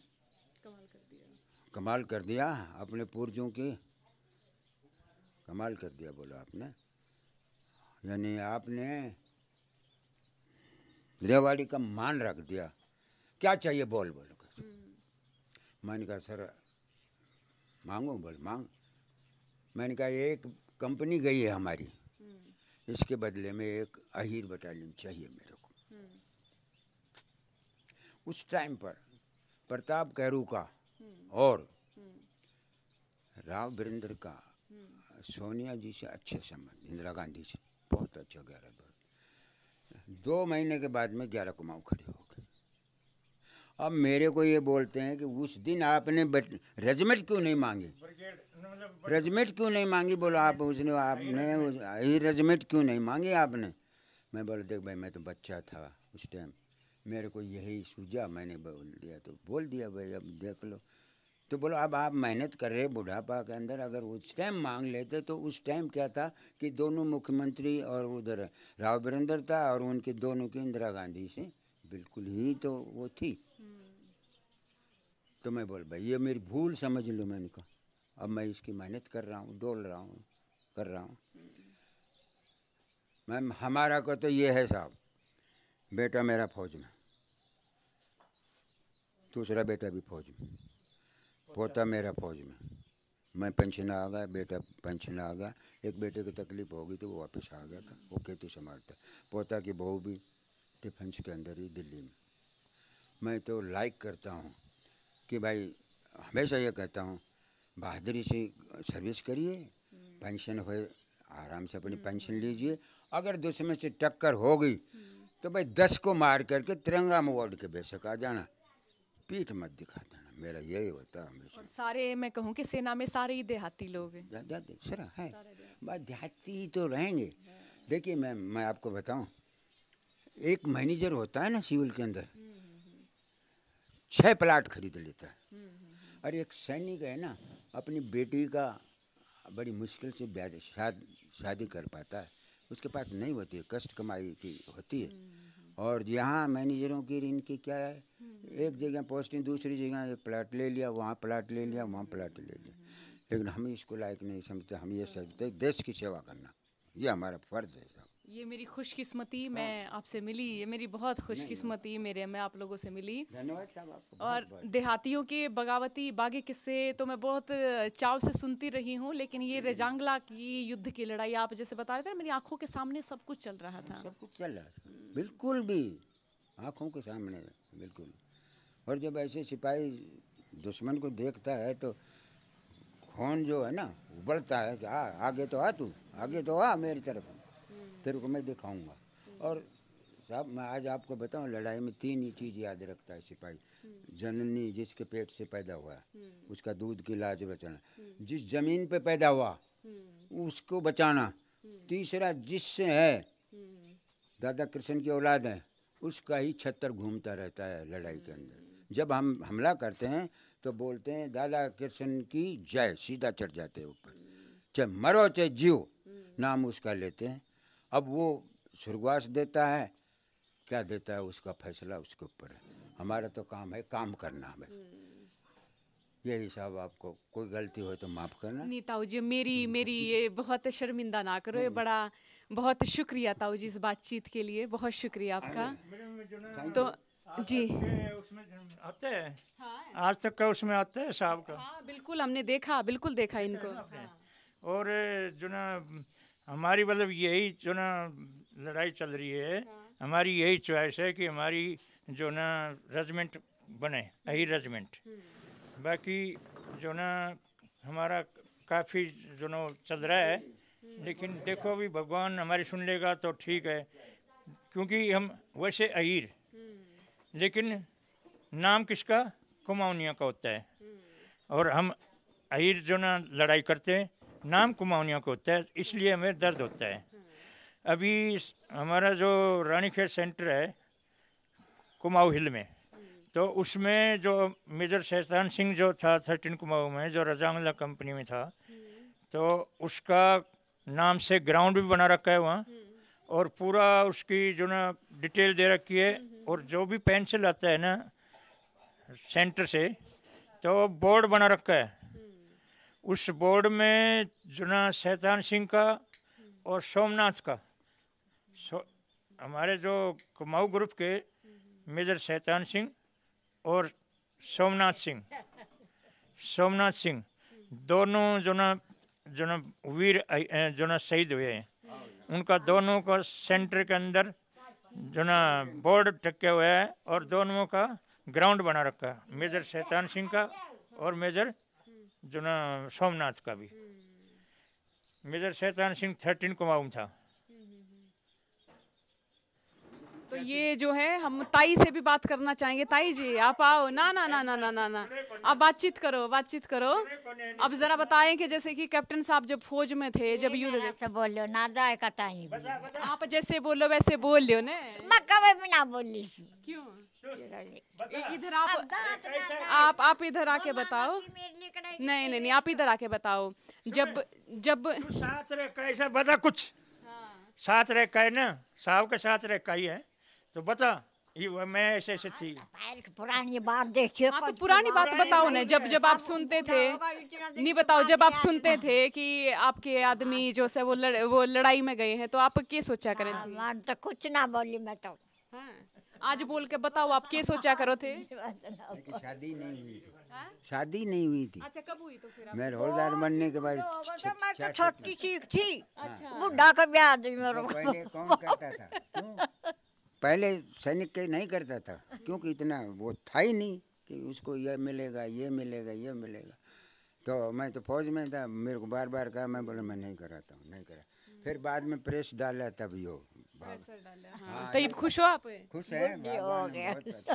कमाल कर दिया, अपने पूर्वजों की कमाल कर दिया। बोला आपने, यानी आपने रेवाड़ी का मान रख दिया। क्या चाहिए बोल बोलो। मैंने कहा सर मांगो। बोल मांग। मैंने कहा एक कंपनी गई है हमारी, इसके बदले में एक अहीर बटालियन चाहिए मेरे को। उस टाइम पर प्रताप कैरू का और राव वीरेंद्र का सोनिया जी से अच्छे संबंध, इंदिरा गांधी से बहुत अच्छा गहरा दोस्त। 2 महीने के बाद में 11 कुमाऊं खड़े हो गए। अब मेरे को ये बोलते हैं कि उस दिन आपने रेजिमेंट क्यों नहीं मांगी, रेजिमेंट क्यों नहीं मांगी। बोलो आप उसने आपने रेजिमेंट क्यों नहीं मांगी आपने। मैं बोला देख भाई मैं तो बच्चा था उस टाइम, मेरे को यही सूझा, मैंने बोल दिया तो बोल दिया भाई, अब देख लो। तो बोलो अब आप मेहनत कर रहे बुढ़ापा के अंदर, अगर उस टाइम मांग लेते तो उस टाइम क्या था कि दोनों मुख्यमंत्री और उधर राव वीरेंद्र था और उनके दोनों की इंदिरा गांधी से बिल्कुल ही तो वो थी। तो मैं बोल भाई ये मेरी भूल समझ लो। मैंने कहा अब मैं इसकी मेहनत कर रहा हूँ, डोल रहा हूँ, कर रहा हूँ। मैम हमारा को तो ये है साहब, बेटा मेरा फौज में, दूसरा बेटा भी फौज में, पोता मेरा फौज में, मैं पेंशन आ गया, बेटा पेंशन आ गया। एक बेटे की तकलीफ हो गई तो वो वापस आ गया था, वो खेती संभालता। पोता की बहू भी डिफेंस के अंदर ही दिल्ली में। मैं तो लाइक करता हूँ कि भाई हमेशा ये कहता हूँ बहादुरी से सर्विस करिए, पेंशन हो आराम से अपनी पेंशन लीजिए। अगर दुश्मन से टक्कर हो गई तो भाई 10 को मार करके तिरंगा में ओढ़ के बेशक आ जाना, पीठ मत दिखा देना। मेरा यही होता है हमेशा। और सारे मैं कहूँ कि सेना में सारे ही देहाती लोग हैं। सर है बात, देहाती तो रहेंगे। देखिए मैं आपको बताऊं, एक मैनेजर होता है ना सिविल के अंदर, 6 प्लाट खरीद लेता है। और एक सैनिक है ना, अपनी बेटी का बड़ी मुश्किल से शादी कर पाता है, उसके पास नहीं होती है, कष्ट कमाई की होती है। और यहाँ मैनेजरों की इनकी क्या है, एक जगह पोस्टिंग दूसरी जगह, एक प्लाट ले लिया, वहाँ प्लाट ले लिया, वहाँ प्लाट ले लिया। लेकिन हम इसको लायक नहीं समझते। हम ये समझते देश की सेवा करना ये हमारा फर्ज है साहब। ये मेरी खुशकिस्मती, मैं आपसे मिली, ये मेरी बहुत खुशकिस्मती मेरे, मैं आप लोगों से मिली। धन्यवाद साहब आपको। और देहातियों के बगावती बागी किस्से तो मैं बहुत चाव से सुनती रही हूँ, लेकिन ये रेजांगला की युद्ध की लड़ाई आप जैसे बता रहे थे, मेरी आंखों के सामने सब कुछ चल रहा था। सब कुछ चल रहा था, बिल्कुल भी आँखों के सामने, बिल्कुल। और जब ऐसे सिपाही दुश्मन को देखता है तो खून जो है ना उबलता है कि आगे तो आ, तू आगे तो आ मेरी तरफ, तेरे को मैं दिखाऊंगा। और साहब मैं आज आपको बताऊं, लड़ाई में 3 ही चीज़ याद रखता है सिपाही। जननी जिसके पेट से पैदा हुआ उसका दूध की लाज बचाना, जिस जमीन पे पैदा हुआ उसको बचाना, तीसरा जिससे है दादा कृष्ण की औलाद है उसका ही छत्तर घूमता रहता है लड़ाई के अंदर। जब हम हमला करते हैं तो बोलते हैं दादा कृष्ण की जय, सीधा चढ़ जाते हैं ऊपर, चाहे मरो चाहे जियो, नाम उसका लेते हैं। अब वो स्वर्गवास देता है क्या देता है उसका फैसला उसके ऊपर है, हमारा तो काम है काम करना हमें। यही साहब, आपको कोई गलती हो तो माफ़ करना। नहीं ताऊ जी, मेरी ये बहुत शर्मिंदा ना करो, ये बड़ा बहुत शुक्रिया ताऊ जी इस बातचीत के लिए, बहुत शुक्रिया आपका। तो जी उसमें आते हैं, आज तक का उसमें आता है साहब का। हाँ बिल्कुल, हमने देखा, बिल्कुल देखा इनको। और जो ना हमारी मतलब यही जो ना लड़ाई चल रही है, हमारी यही चॉइस है कि हमारी जो ना रेजिमेंट बने, यही रेजिमेंट। बाकी जो ना हमारा काफ़ी जो ना चल रहा है, लेकिन देखो अभी भगवान हमारी सुन लेगा तो ठीक है, क्योंकि हम वैसे अहीर, लेकिन नाम किसका, कुमाऊनिया का होता है। और हम अहीर जो ना लड़ाई करते हैं, नाम कुमाऊनिया का होता है, इसलिए हमें दर्द होता है। अभी हमारा जो रानीखेत सेंटर है कुमाऊं हिल में, तो उसमें जो मेजर शैतान सिंह जो था 13 कुमाऊं में, जो रजांगला कंपनी में था, तो उसका नाम से ग्राउंड भी बना रखा है वहाँ, और पूरा उसकी जो ना डिटेल दे रखी है। और जो भी पेंसिल आता है ना सेंटर से, तो बोर्ड बना रखा है, उस बोर्ड में जो ना शैतान सिंह का और सोमनाथ का, हमारे जो कुमाऊं ग्रुप के मेजर शैतान सिंह और सोमनाथ सिंह दोनों जो ना वीर जो ना शहीद हुए हैं, उनका दोनों का सेंटर के अंदर जो ना बोर्ड टके हुए है, और दोनों का ग्राउंड बना रखा है, मेजर शैतान सिंह का और मेजर जो ना सोमनाथ का भी। मेजर शैतान सिंह 13 कुमाऊं था। तो ये जो है, हम ताई से भी बात करना चाहेंगे। ताई जी आप आओ ना ना ना ना ना ना ना आप बातचीत करो, बातचीत करो। अब जरा बताएं कि जैसे कि कैप्टन साहब जब फौज में थे, जब युद्ध से बोलो ना जाए का ताई आप जैसे बोलो वैसे बोल लियो ने। मैं कभी भी ना बोली सी। क्यों? इधर आप इधर आके बताओ। नहीं नहीं नहीं, आप इधर आके बताओ। जब तू साथ रह कैसा बता, कुछ साथ रह का है ना, साहब के साथ रह का ही है, तो बता ये मैं ऐसे ऐसे थी। पुरानी बात देखियो। हाँ तो पुरानी बात बताओ ना, जब आप सुनते थे, नहीं बताओ, जब आप सुनते थे कि आपके आदमी जो से वो लड़ाई में गए हैं, तो आप क्या सोचा करें? मैं तो कुछ ना बोली, मैं तो आज बोल के बताओ आप क्या सोचा करो थे? शादी नहीं हुई थी, शादी नहीं हुई थी। अच्छा कब हुई तो फिर? मैं हौलदार बनने के बाद मैं तो छोटी सी थी, बुढ़ा का ब्याह दी मेरे को। पहले कौन करता था? क्यों? पहले सैनिक के नहीं करता था, क्योंकि इतना वो था ही नहीं कि उसको ये मिलेगा ये मिलेगा ये मिलेगा। तो मैं तो फौज में था, मेरे को बार बार कहा, मैं बोला मैं नहीं कराता हूँ, नहीं करा। फिर बाद में प्रेस डाला तब यो तो ये खुश हो आप? खुश है, बहुत अच्छा,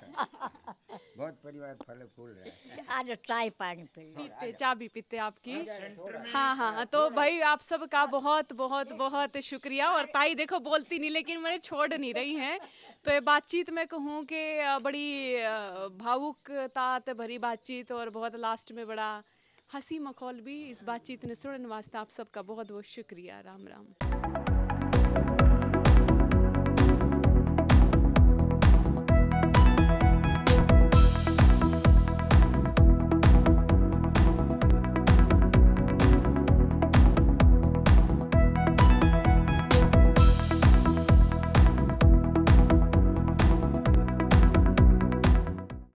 बहुत परिवार फल फूल रहा है। आज चाय पानी पीते, चाय भी पीते आपकी। हाँ हाँ, तो भाई आप सबका बहुत बहुत बहुत शुक्रिया। और ताई देखो बोलती नहीं, लेकिन मैंने छोड़ नहीं रही हैं। तो ये बातचीत मैं कहूँ कि बड़ी भावुकता भरी बातचीत, और बहुत लास्ट में बड़ा हंसी मखौल भी इस बातचीत ने सुनने वास्ते आप सबका बहुत बहुत शुक्रिया। राम राम।